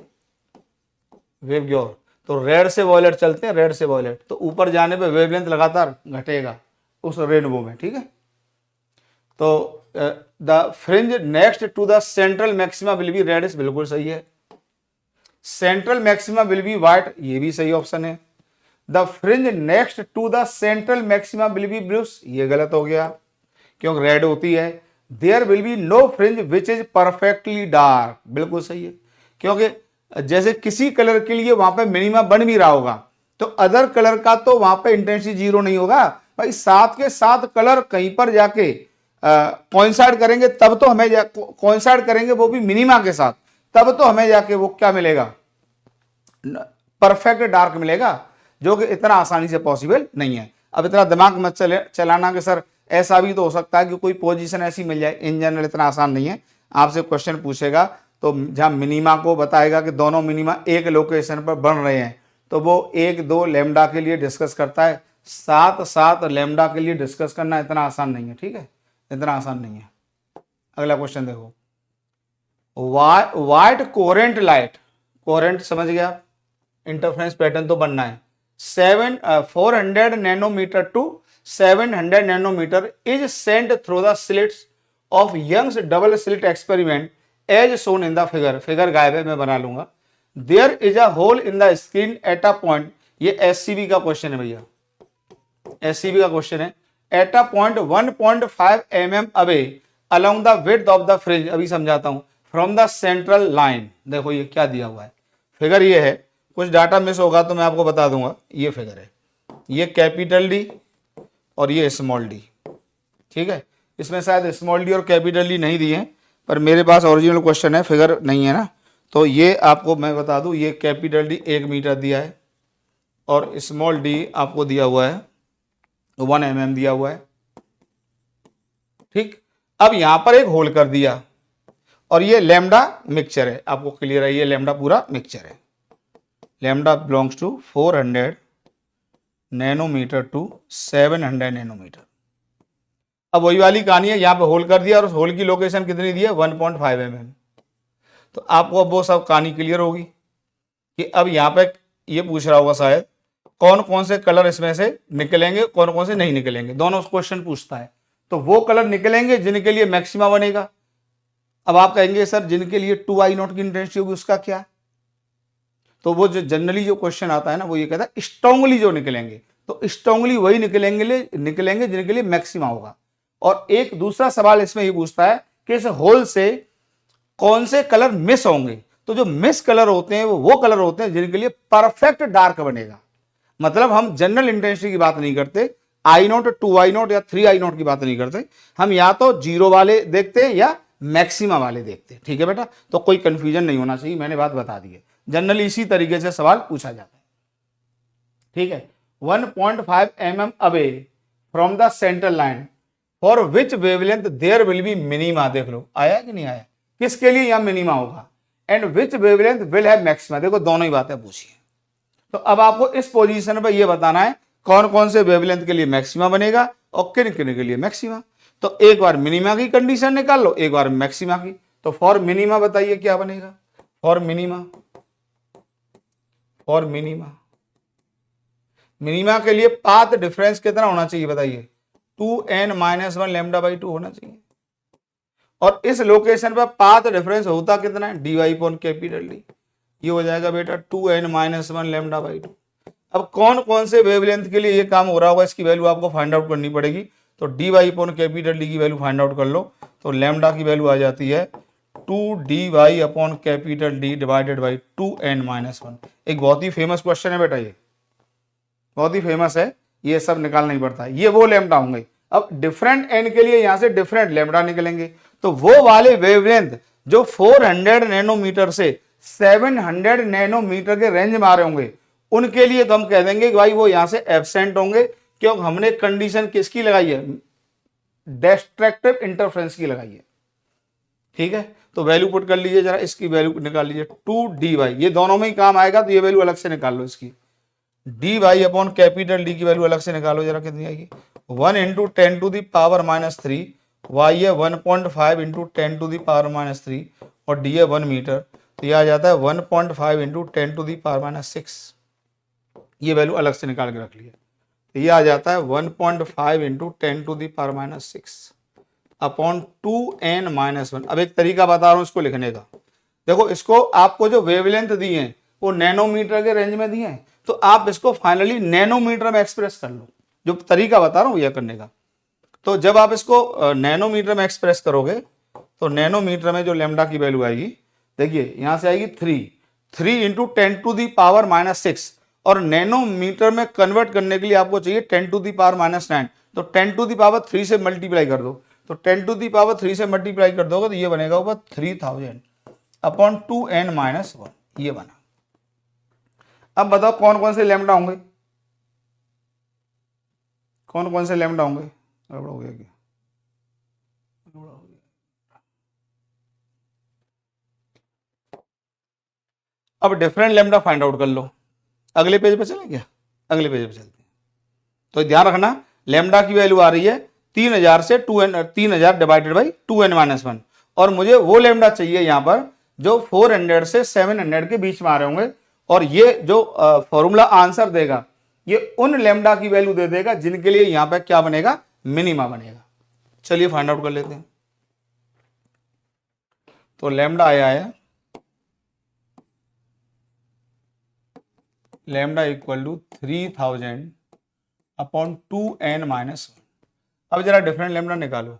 वेवग्योर, तो रेड से वॉयलेट चलते हैं, रेड से वॉयलेट, तो ऊपर जाने पे वेवलेंथ लगातार घटेगा उस रेनबो में, ठीक है। तो the fringe next to the central maxima will be reddish, बिल्कुल सही है। Central maxima will be white, ये भी सही ऑप्शन है। The fringe next to the central maxima will be blues, ये गलत हो गया क्योंकि रेड होती है। There will be no fringe which is perfectly dark, बिल्कुल सही है, क्योंकि जैसे किसी कलर के लिए वहां पे मिनिमा बन भी रहा होगा, तो अदर कलर का तो वहां पे इंटेंसिटी जीरो नहीं होगा भाई, साथ के साथ कलर कहीं पर जाके कोइंसाइड करेंगे, तब तो हमें कोइंसाइड करेंगे वो भी मिनिमा के साथ, तब तो हमें जाके वो क्या मिलेगा, परफेक्ट डार्क मिलेगा, जो कि इतना आसानी से पॉसिबल नहीं है। अब इतना दिमाग मत चलाना कि सर ऐसा भी तो हो सकता है कि कोई पोजीशन ऐसी मिल जाए, इन जनरल इतना आसान नहीं है। आपसे क्वेश्चन पूछेगा तो जहां मिनिमा को बताएगा कि दोनों मिनिमा एक लोकेशन पर बन रहे हैं, तो वो 1-2 लैम्डा के लिए डिस्कस करता है, 7-7 लैम्डा के लिए डिस्कस करना इतना आसान नहीं है, ठीक है, इतना आसान नहीं है। अगला क्वेश्चन देखो, व्हाइट कोरेंट लाइट, कोरेंट समझ गया, इंटरफ्रेंस पैटर्न तो बनना है, 400 nanometre to 700 nanometre is sent through the slits of Young's double slit experiment as shown in the figure, figure गायब है मैं बना लूंगा। There is a hole in the screen at a point, ये SCB का क्वेश्चन है भैया, SCB का क्वेश्चन है, at a point 1.5 mm away along the width of the fringe, अभी समझाता हूं, फ्रॉम द सेंट्रल लाइन। देखो ये क्या दिया हुआ है, फिगर ये है, कुछ डाटा मिस होगा तो मैं आपको बता दूंगा, ये फिगर है, ये कैपिटल डी और ये स्मॉल डी, ठीक है। इसमें शायद स्मॉल डी और कैपिटल डी नहीं दिए हैं, पर मेरे पास ओरिजिनल क्वेश्चन है, फिगर नहीं है ना, तो ये आपको मैं बता दूं, ये कैपिटल डी 1 मीटर दिया है और स्मॉल डी आपको दिया हुआ है 1 mm दिया हुआ है, ठीक। अब यहां पर एक होल कर दिया और ये लैम्डा मिक्सचर है, आपको क्लियर है, ये लैम्डा पूरा मिक्सचर है, lambda belongs to 400 nanometre to 700 nanometre. अब वही वाली कहानी है, यहां पे होल कर दिया और उस होल की लोकेशन कितनी दी है 1.5 mm, तो आपको अब वो सब कहानी क्लियर होगी कि अब यहां पे ये पूछ रहा होगा शायद कौन कौन से कलर इसमें से निकलेंगे, कौन कौन से नहीं निकलेंगे, दोनों क्वेश्चन पूछता है। तो वो कलर निकलेंगे जिनके लिए मैक्सिमा बनेगा। अब आप कहेंगे सर जिनके लिए 2I0 की इंटेंसिटी होगी उसका क्या, तो वो जो जनरली जो क्वेश्चन आता है ना, वो ये कहता है स्ट्रांगली जो निकलेंगे, तो स्ट्रांगली वही निकलेंगे जिनके लिए मैक्सिमा होगा। और एक दूसरा सवाल इसमें ये पूछता है कि इस होल से कौन से कलर मिस होंगे, तो जो मिस कलर होते हैं वो कलर होते हैं जिनके लिए परफेक्ट डार्क बनेगा। मतलब हम जनरल इंटेंसिटी की बात नहीं करते, I0, 2I0 या 3I0 की बात नहीं करते, हम या तो जीरो वाले देखते हैं या मैक्सिमा वाले देखते हैं, ठीक है बेटा। तो कोई कंफ्यूजन नहीं होना चाहिए, मैंने बात बता दी है, जनरली इसी तरीके से सवाल पूछा जाता है, ठीक है। 1.5 mm away from the central line for which wavelength there will be minima, देख लो आया कि नहीं आया, किसके लिए यहां मिनिमा होगा, and which wavelength will have maxima, देखो दोनों ही बातें पूछी है। तो अब आपको इस पोजीशन पर यह बताना है कौन कौन से वेवलेंथ के लिए मैक्सिमा बनेगा और किन किन के लिए मैक्सिमा। तो एक बार मिनिमा की कंडीशन निकाल लो, एक बार मैक्सिमा की। तो फॉर मिनिमा बताइए क्या बनेगा, for minima, for minima, minima के लिए पाथ डिफरेंस कितना होना चाहिए बताइए, 2n-1 λ/2 होना चाहिए। और इस लोकेशन पर पाथ डिफरेंस होता कितना है, dy/कैपिटल डी, ये हो जाएगा बेटा 2n-1 λ/2। अब कौन कौन से वेवलेंथ के लिए ये काम हो रहा होगा इसकी वैल्यू आपको फाइंड आउट करनी पड़ेगी। तो D Y upon capital D की वैल्यू फाइंड आउट कर लो। तो लैम्डा की वैल्यू आ जाती है 2 dy upon capital D divided by 2n-1। एक बहुत ही फेमस क्वेश्चन है बेटा, ये बहुत ही फेमस है, ये सब निकालना ही पड़ता है। ये वो लैम्डा होंगे। अब डिफरेंट एन के लिए यहां से डिफरेंट लैम्डा निकलेंगे। तो वो वाले वेवलेंथ जो 400 नैनोमीटर से 700 नैनोमीटर के रेंज में आ रहे होंगे, उनके लिए तो हम कह देंगे कि भाई वो यहां से एब्सेंट होंगे, क्योंकि हमने कंडीशन किसकी लगाई है, डिस्ट्रक्टिव इंटरफेरेंस की लगाई है। ठीक है, तो वैल्यू पुट कर लीजिए जरा, इसकी वैल्यू निकाल लीजिए 2 dy, ये दोनों में ही काम आएगा, तो ये वैल्यू अलग से निकाल लो। इसकी D Y upon capital D की वैल्यू अलग से निकालो जरा, कितनी आएगी, 1 इंटू 10⁻³ वाई है 1.5 इंटू 10⁻³ और डी है 1 मीटर, तो यह आ जाता है 1.5 इंटू 10⁻⁶। ये वैल्यू अलग से निकाल के रख लिया, तो ये आ जाता है 1.5 इंटू 10⁻⁶ अपॉन 2n-1। अब एक तरीका बता रहा हूं इसको लिखने का। देखो, इसको आपको जो वेवलेंथ दी है वो नैनोमीटर के रेंज में दिए हैं, तो आप इसको फाइनली नैनोमीटर में एक्सप्रेस कर लो, जो तरीका बता रहा हूं यह करने का। तो जब आप इसको नैनोमीटर में एक्सप्रेस करोगे, तो नैनोमीटर में जो लैम्डा की वैल्यू आएगी, देखिए यहां से आएगी 3 इंटू 10⁻⁻⁶, और नैनोमीटर में कन्वर्ट करने के लिए आपको चाहिए 10⁻⁻⁹, तो 10⁻³ से मल्टीप्लाई कर दो। तो 10⁻³ से मल्टीप्लाई कर दोगे तो ये बनेगा ऊपर 3000 अपॉन 2n-1, ये बना। अब बताओ कौन कौन से लैम्डा होंगे, कौन कौन से लैम्डा होंगे। गड़बड़ हो गया क्या, गड़बड़ हो गया। अब डिफरेंट लैम्डा फाइंड आउट कर लो। अगले पेज पे चलें क्या, अगले पेज पे चलते हैं। तो ध्यान रखना, लैम्डा की वैल्यू आ रही है 3000 से 3000 डिवाइडेड बाई 2n-1, और मुझे वो लैम्डा चाहिए यहाँ पर जो 400 से 700 के बीच में आ रहे होंगे, और ये जो फॉर्मूला आंसर देगा ये उन लैम्डा की वैल्यू दे देगा जिनके लिए यहां पर क्या बनेगा, मिनिमा बनेगा। चलिए फाइंड आउट कर लेते हैं। तो लैम्डा आया है lambda equal to 3000 upon 2n-1। अब जरा डिफरेंट लैम्डा निकालो।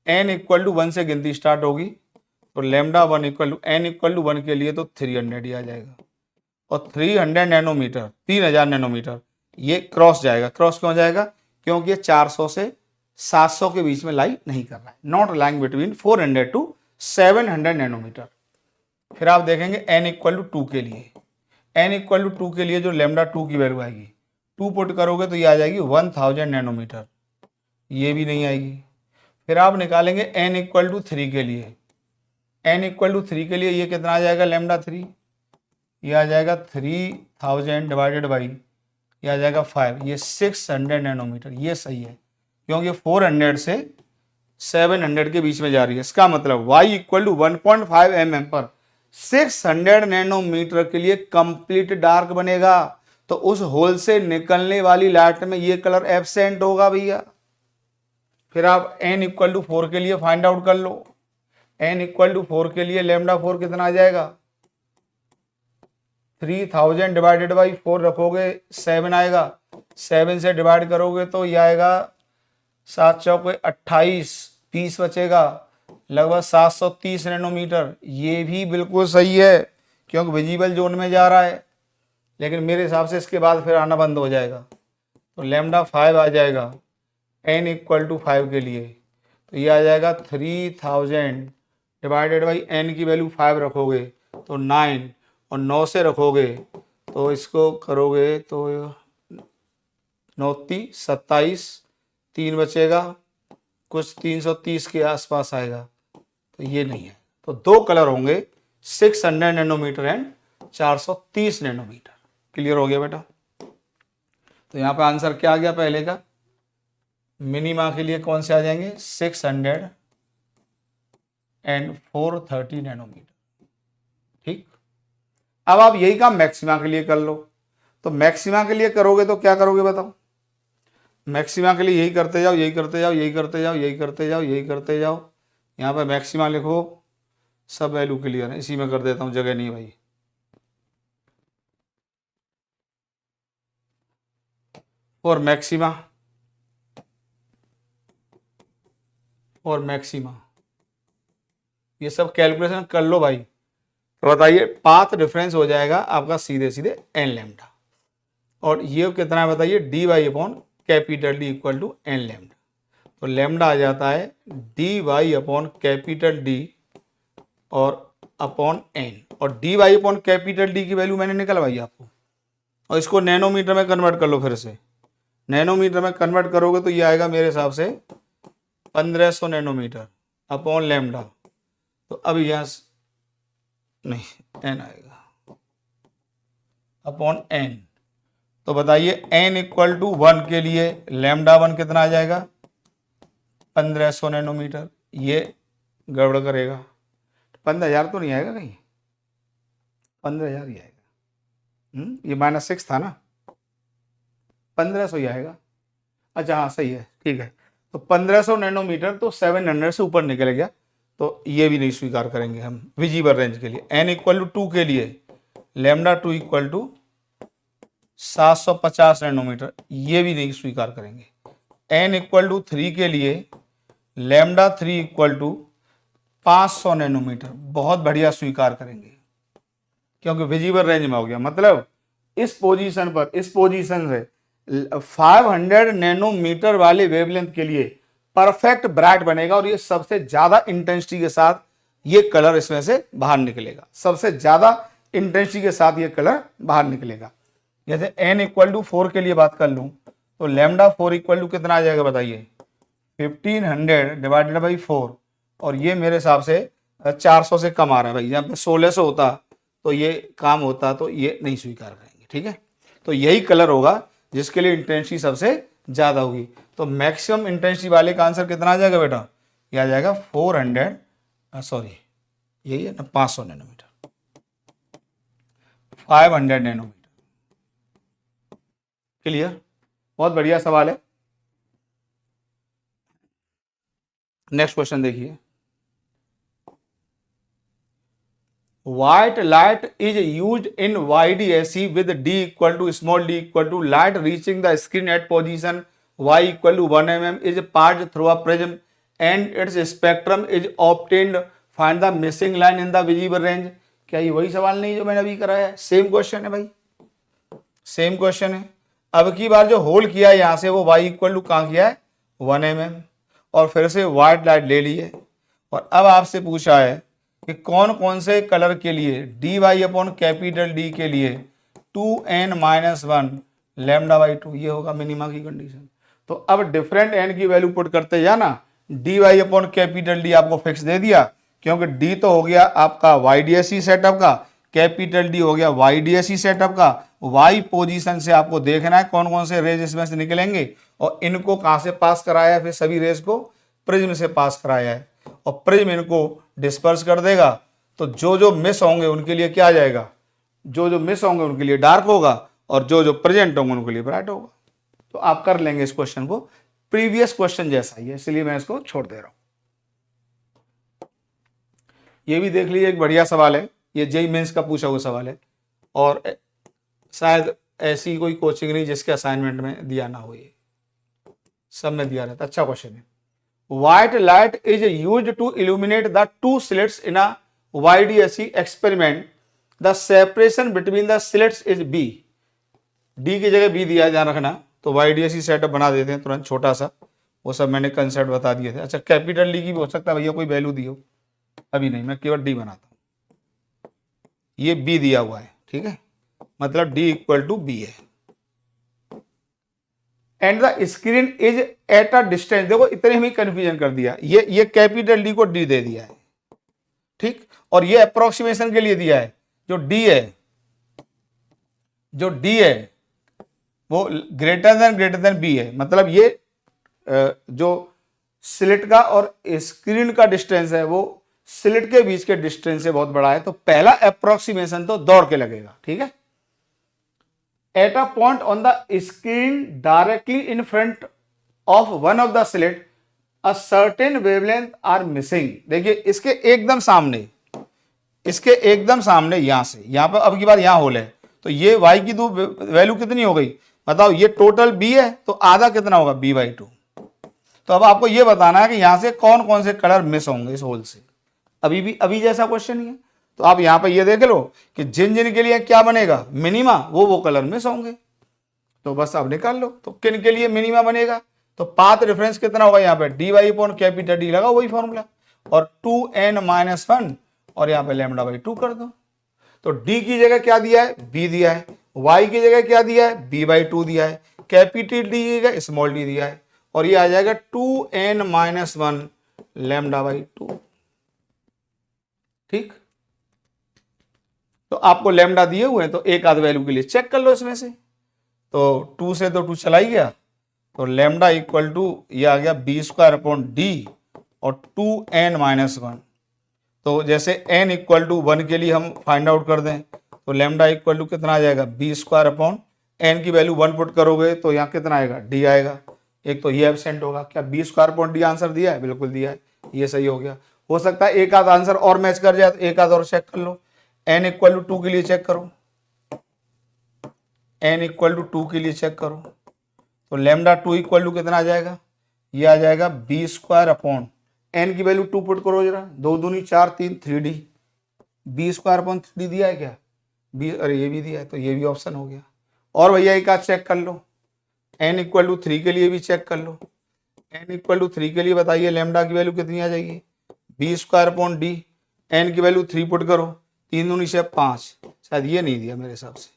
n इक्वल टू 1 से गिनती स्टार्ट होगी, तो lambda 1 equal to n equal to 1 के लिए तो 300 ही आ जाएगा, और 300 नैनोमीटर 3000 नैनोमीटर ये क्रॉस जाएगा। क्रॉस क्यों जाएगा, क्योंकि ये 400 से 700 के बीच में लाई नहीं कर रहा है, not lying between 400 to 700 nanometre. फिर आप देखेंगे n इक्वल टू 2 के लिए, n इक्वल टू 2 के लिए जो लैम्डा 2 की वैल्यू आएगी, 2 पुट करोगे तो ये आ जाएगी 1000 नैनोमीटर, ये भी नहीं आएगी। फिर आप निकालेंगे n इक्वल टू 3 के लिए, n इक्वल टू 3 के लिए ये कितना आ जाएगा, लैम्डा 3, ये आ जाएगा 3000 डिवाइडेड बाई, ये आ जाएगा 5, ये 600 नैनोमीटर। ये सही है, क्योंकि 400 से 700 के बीच में जा रही है। इसका मतलब y इक्वल टू 1.5 mm पर 600 नैनोमीटर के लिए कंप्लीट डार्क बनेगा, तो उस होल से निकलने वाली लाइट में ये कलर एब्सेंट होगा भैया। फिर आप n इक्वल टू 4 के लिए फाइंड आउट कर लो। n इक्वल टू 4 के लिए लैम्डा 4 कितना आ जाएगा, 3000 डिवाइडेड बाई 4 रखोगे 7 आएगा, 7 से डिवाइड करोगे तो ये आएगा 7 चौके 28, 30 बचेगा, लगभग 730 नैनोमीटर। ये भी बिल्कुल सही है, क्योंकि विजिबल जोन में जा रहा है, लेकिन मेरे हिसाब से इसके बाद फिर आना बंद हो जाएगा। तो लैम्डा 5 आ जाएगा n इक्वल टू 5 के लिए, तो ये आ जाएगा 3000 डिवाइडेड बाई n की वैल्यू 5 रखोगे तो 9, और 9 से रखोगे तो इसको करोगे तो 9 × 27, 3 बचेगा, कुछ 330 के आसपास आएगा, तो ये नहीं है। तो दो कलर होंगे, 600 नैनोमीटर एंड 430 नैनोमीटर। क्लियर हो गया बेटा। तो यहाँ पे आंसर क्या आ गया पहले का, मिनिमा के लिए कौन से आ जाएंगे, 600 एंड 430 नैनोमीटर। ठीक, अब आप यही काम मैक्सिमा के लिए कर लो। तो मैक्सिमा के लिए करोगे तो क्या करोगे बताओ, मैक्सिमा के लिए यही करते जाओ, यही करते जाओ, यही करते जाओ, यही करते जाओ, यही करते जाओ। यहाँ पे मैक्सिमा लिखो, सब वैल्यू क्लियर है, इसी में कर देता हूँ, जगह नहीं भाई। और मैक्सिमा ये सब कैलकुलेशन कर लो भाई। तो बताइए पाथ डिफरेंस हो जाएगा आपका सीधे सीधे एन लैम्डा, और ये कितना है बताइए, D Y upon capital D equal to N lambda. तो लैम्डा आ जाता है D Y upon capital D और अपॉन एन, और D Y upon capital D की वैल्यू मैंने निकलवाई आपको, और इसको नैनोमीटर में कन्वर्ट कर लो। फिर से नैनोमीटर में कन्वर्ट करोगे तो ये आएगा मेरे हिसाब से 1500 नैनोमीटर अपॉन लैम्डा। तो अब यहाँ नहीं एन आएगा अपॉन एन। तो बताइए एन इक्वल टू 1 के लिए लैम्डा 1 कितना आ जाएगा, 1500 नैनोमीटर। ये गड़बड़ करेगा, 15,000 तो नहीं आएगा कहीं, 15,000 ही आएगा। ये -6 था ना, 1500 ही आएगा। अच्छा हाँ सही है, ठीक है। तो 1500 नैनोमीटर तो 700 से ऊपर निकल गया, तो ये भी नहीं स्वीकार करेंगे हम विजिबल रेंज के लिए। एन इक्वल टू 2 के लिए लैम्डा 2 इक्वल टू 750 नैनोमीटर, ये भी नहीं स्वीकार करेंगे। एन इक्वल टू 3 के लिए लैम्डा 3 इक्वल टू 500 नैनोमीटर, बहुत बढ़िया स्वीकार करेंगे, क्योंकि विजिबल रेंज में हो गया। मतलब इस पोजीशन पर, इस पोजीशन से 500 नैनोमीटर वाले वेवलेंथ के लिए परफेक्ट ब्राइट बनेगा, और ये सबसे ज्यादा इंटेंसिटी के साथ ये कलर इसमें से बाहर निकलेगा, सबसे ज्यादा इंटेंसिटी के साथ ये कलर बाहर निकलेगा। जैसे n इक्वल टू 4 के लिए बात कर लूं तो लैम्डा 4 इक्वल टू कितना आ जाएगा बताइए, 1500 डिवाइडेड बाई 4, और ये मेरे हिसाब से 400 से कम आ रहा है भाई। यहाँ पे 1600 होता तो ये काम होता, तो ये नहीं स्वीकार करेंगे, ठीक है। तो यही कलर होगा जिसके लिए इंटेंसिटी सबसे ज्यादा होगी। तो मैक्सिमम इंटेंसिटी वाले का आंसर कितना आ जाएगा बेटा, ये आ जाएगा 400 सॉरी यही है ना, 500 नैनोमीटर, 500 नैनोमीटर। क्लियर, बहुत बढ़िया सवाल है। नेक्स्ट क्वेश्चन देखिए, white light is used in YDAC with d equal to small d equal to light reaching the screen at position y equal to 1 mm is passed through a prism and its spectrum is obtained, find the missing line in the visible range। क्या ये वही सवाल नहीं जो मैंने अभी कराया है? सेम क्वेश्चन है भाई, सेम क्वेश्चन है। अब की बार जो होल किया है यहां से वो y इक्वल टू कहां किया है, 1 mm, और फिर से व्हाइट लाइट ले ली है, और अब आपसे पूछा है कि कौन कौन से कलर के लिए D Y upon capital D के लिए 2n-1 लैम्डा बाई 2 ये होगा मिनिमा की कंडीशन। तो अब डिफरेंट एन की वैल्यू पुट करते जाना, D Y upon capital D आपको फिक्स दे दिया, क्योंकि डी तो हो गया आपका वाईडीएसई सेटअप का, कैपिटल डी हो गया वाईडीएसई सेटअप का। वाई पोजीशन से आपको देखना है कौन कौन से रेज इसमें से निकलेंगे, और इनको कहां से पास कराया है, फिर सभी रेज को प्रिज्म से पास कराया है, और प्रिज्म इनको डिस्पर्स कर देगा। तो जो जो मिस होंगे उनके लिए क्या आ जाएगा, जो जो मिस होंगे उनके लिए डार्क होगा, और जो जो प्रेजेंट होंगे उनके लिए ब्राइट होगा। तो आप कर लेंगे इस क्वेश्चन को, प्रीवियस क्वेश्चन जैसा ही है, इसलिए मैं इसको छोड़ दे रहा हूं। ये भी देख लीजिए, एक बढ़िया सवाल है, ये जेई मेंस का पूछा हुआ सवाल है, और शायद ऐसी कोई कोचिंग नहीं जिसके असाइनमेंट में दिया ना हो, ये सब में दिया रहता। अच्छा क्वेश्चन है, white light is used to illuminate the two slits in a YDAC experiment. The separation between the slits is B. D की जगह B दिया है, ध्यान रखना। तो YDAC सेटअप बना देते हैं तुरंत छोटा सा, वो सब मैंने कंसेप्ट बता दिए थे। अच्छा कैपिटल डी की भी हो सकता है भैया कोई वैल्यू दी हो, अभी नहीं, मैं केवल डी बनाता हूँ। ये B दिया हुआ है, ठीक है, मतलब D इक्वल टू B है, and the screen is at a distance. देखो इतने में कंफ्यूजन कर दिया, ये कैपिटल डी को डी दे दिया है, ठीक, और ये अप्रोक्सीमेशन के लिए दिया है, जो डी है, जो डी है वो ग्रेटर देन बी है। मतलब ये जो स्लिट का और स्क्रीन का डिस्टेंस है वो स्लिट के बीच के डिस्टेंस से बहुत बड़ा है। तो पहला अप्रोक्सीमेशन तो दौड़ के लगेगा, ठीक है। At a point on the screen directly in front of one of the slit, a certain wavelength are missing। देखिए इसके एकदम सामने, इसके एकदम सामने यहां से यहां पर अब की बार यहां होल है, तो ये y की वैल्यू कितनी हो गई, बताओ ये टोटल बी है तो आधा कितना होगा b/2। तो अब आपको ये बताना है कि यहां से कौन कौन से कलर मिस होंगे इस होल से। अभी जैसा क्वेश्चन ही है, तो आप यहां पर ये देख लो कि जिन जिन के लिए क्या बनेगा मिनिमा, वो कलर मिस होंगे। तो बस आप निकाल लो, तो किन के लिए मिनिमा बनेगा, तो पाथ रेफरेंस कितना होगा यहाँ पे dy/कैपिटल D लगा वही फॉर्मूला, और 2n-1 और यहाँ पे λ/2 कर दो। तो d की जगह क्या दिया है, b दिया है, y की जगह क्या दिया है, b/2 दिया है, कैपिटल D की जगह स्मॉल d दिया है, और ये आ जाएगा 2n-1 λ/2। ठीक, तो आपको लैम्डा दिए हुए हैं तो एक आध वैल्यू के लिए चेक कर लो इसमें से। तो 2 से तो 2 चला ही गया, तो लैम्डा इक्वल टू ये आ गया b² d और 2n-1। तो जैसे n इक्वल टू 1 के लिए हम फाइंड आउट कर दें तो लैम्डा इक्वल टू कितना आ जाएगा b² n की वैल्यू 1 पुट करोगे तो यहाँ कितना आएगा d आएगा। एक तो ये एब्सेंट होगा, क्या b² d आंसर दिया है, बिल्कुल दिया है, ये सही हो गया। हो सकता है एक आध आंसर और मैच कर जाए तो एक आध और चेक कर लो। n इक्वल टू 2 के लिए चेक करो, n इक्वल टू 2 के लिए चेक करो, तो लैम्डा 2 इक्वल टू कितना आ जाएगा, ये आ जाएगा b² n की वैल्यू 2 पुट करो जरा, 2 दूनी 4 3 3d, b² 3d दिया है क्या, b, अरे ये भी दिया है तो ये भी ऑप्शन हो गया। और भैया एक आध चेक कर लो, n इक्वल टू 3 के लिए भी चेक कर लो, n इक्वल टू 3 के लिए बताइए लैम्डा की वैल्यू कितनी आ जाएगी, b² d, n की वैल्यू 3 पुट करो, 3 दूनी 6 5, शायद ये नहीं दिया मेरे हिसाब से,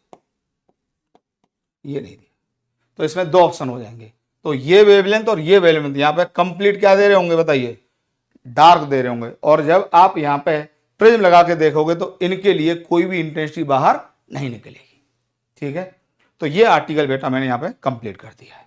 ये नहीं दिया, तो इसमें दो ऑप्शन हो जाएंगे। तो ये वेवलेंथ और ये वेवलेंथ यहाँ पे कंप्लीट क्या दे रहे होंगे बताइए, डार्क दे रहे होंगे, और जब आप यहाँ पे प्रिज्म लगा के देखोगे तो इनके लिए कोई भी इंटेंसिटी बाहर नहीं निकलेगी। ठीक है, तो ये आर्टिकल बेटा मैंने यहाँ पे कंप्लीट कर दिया है।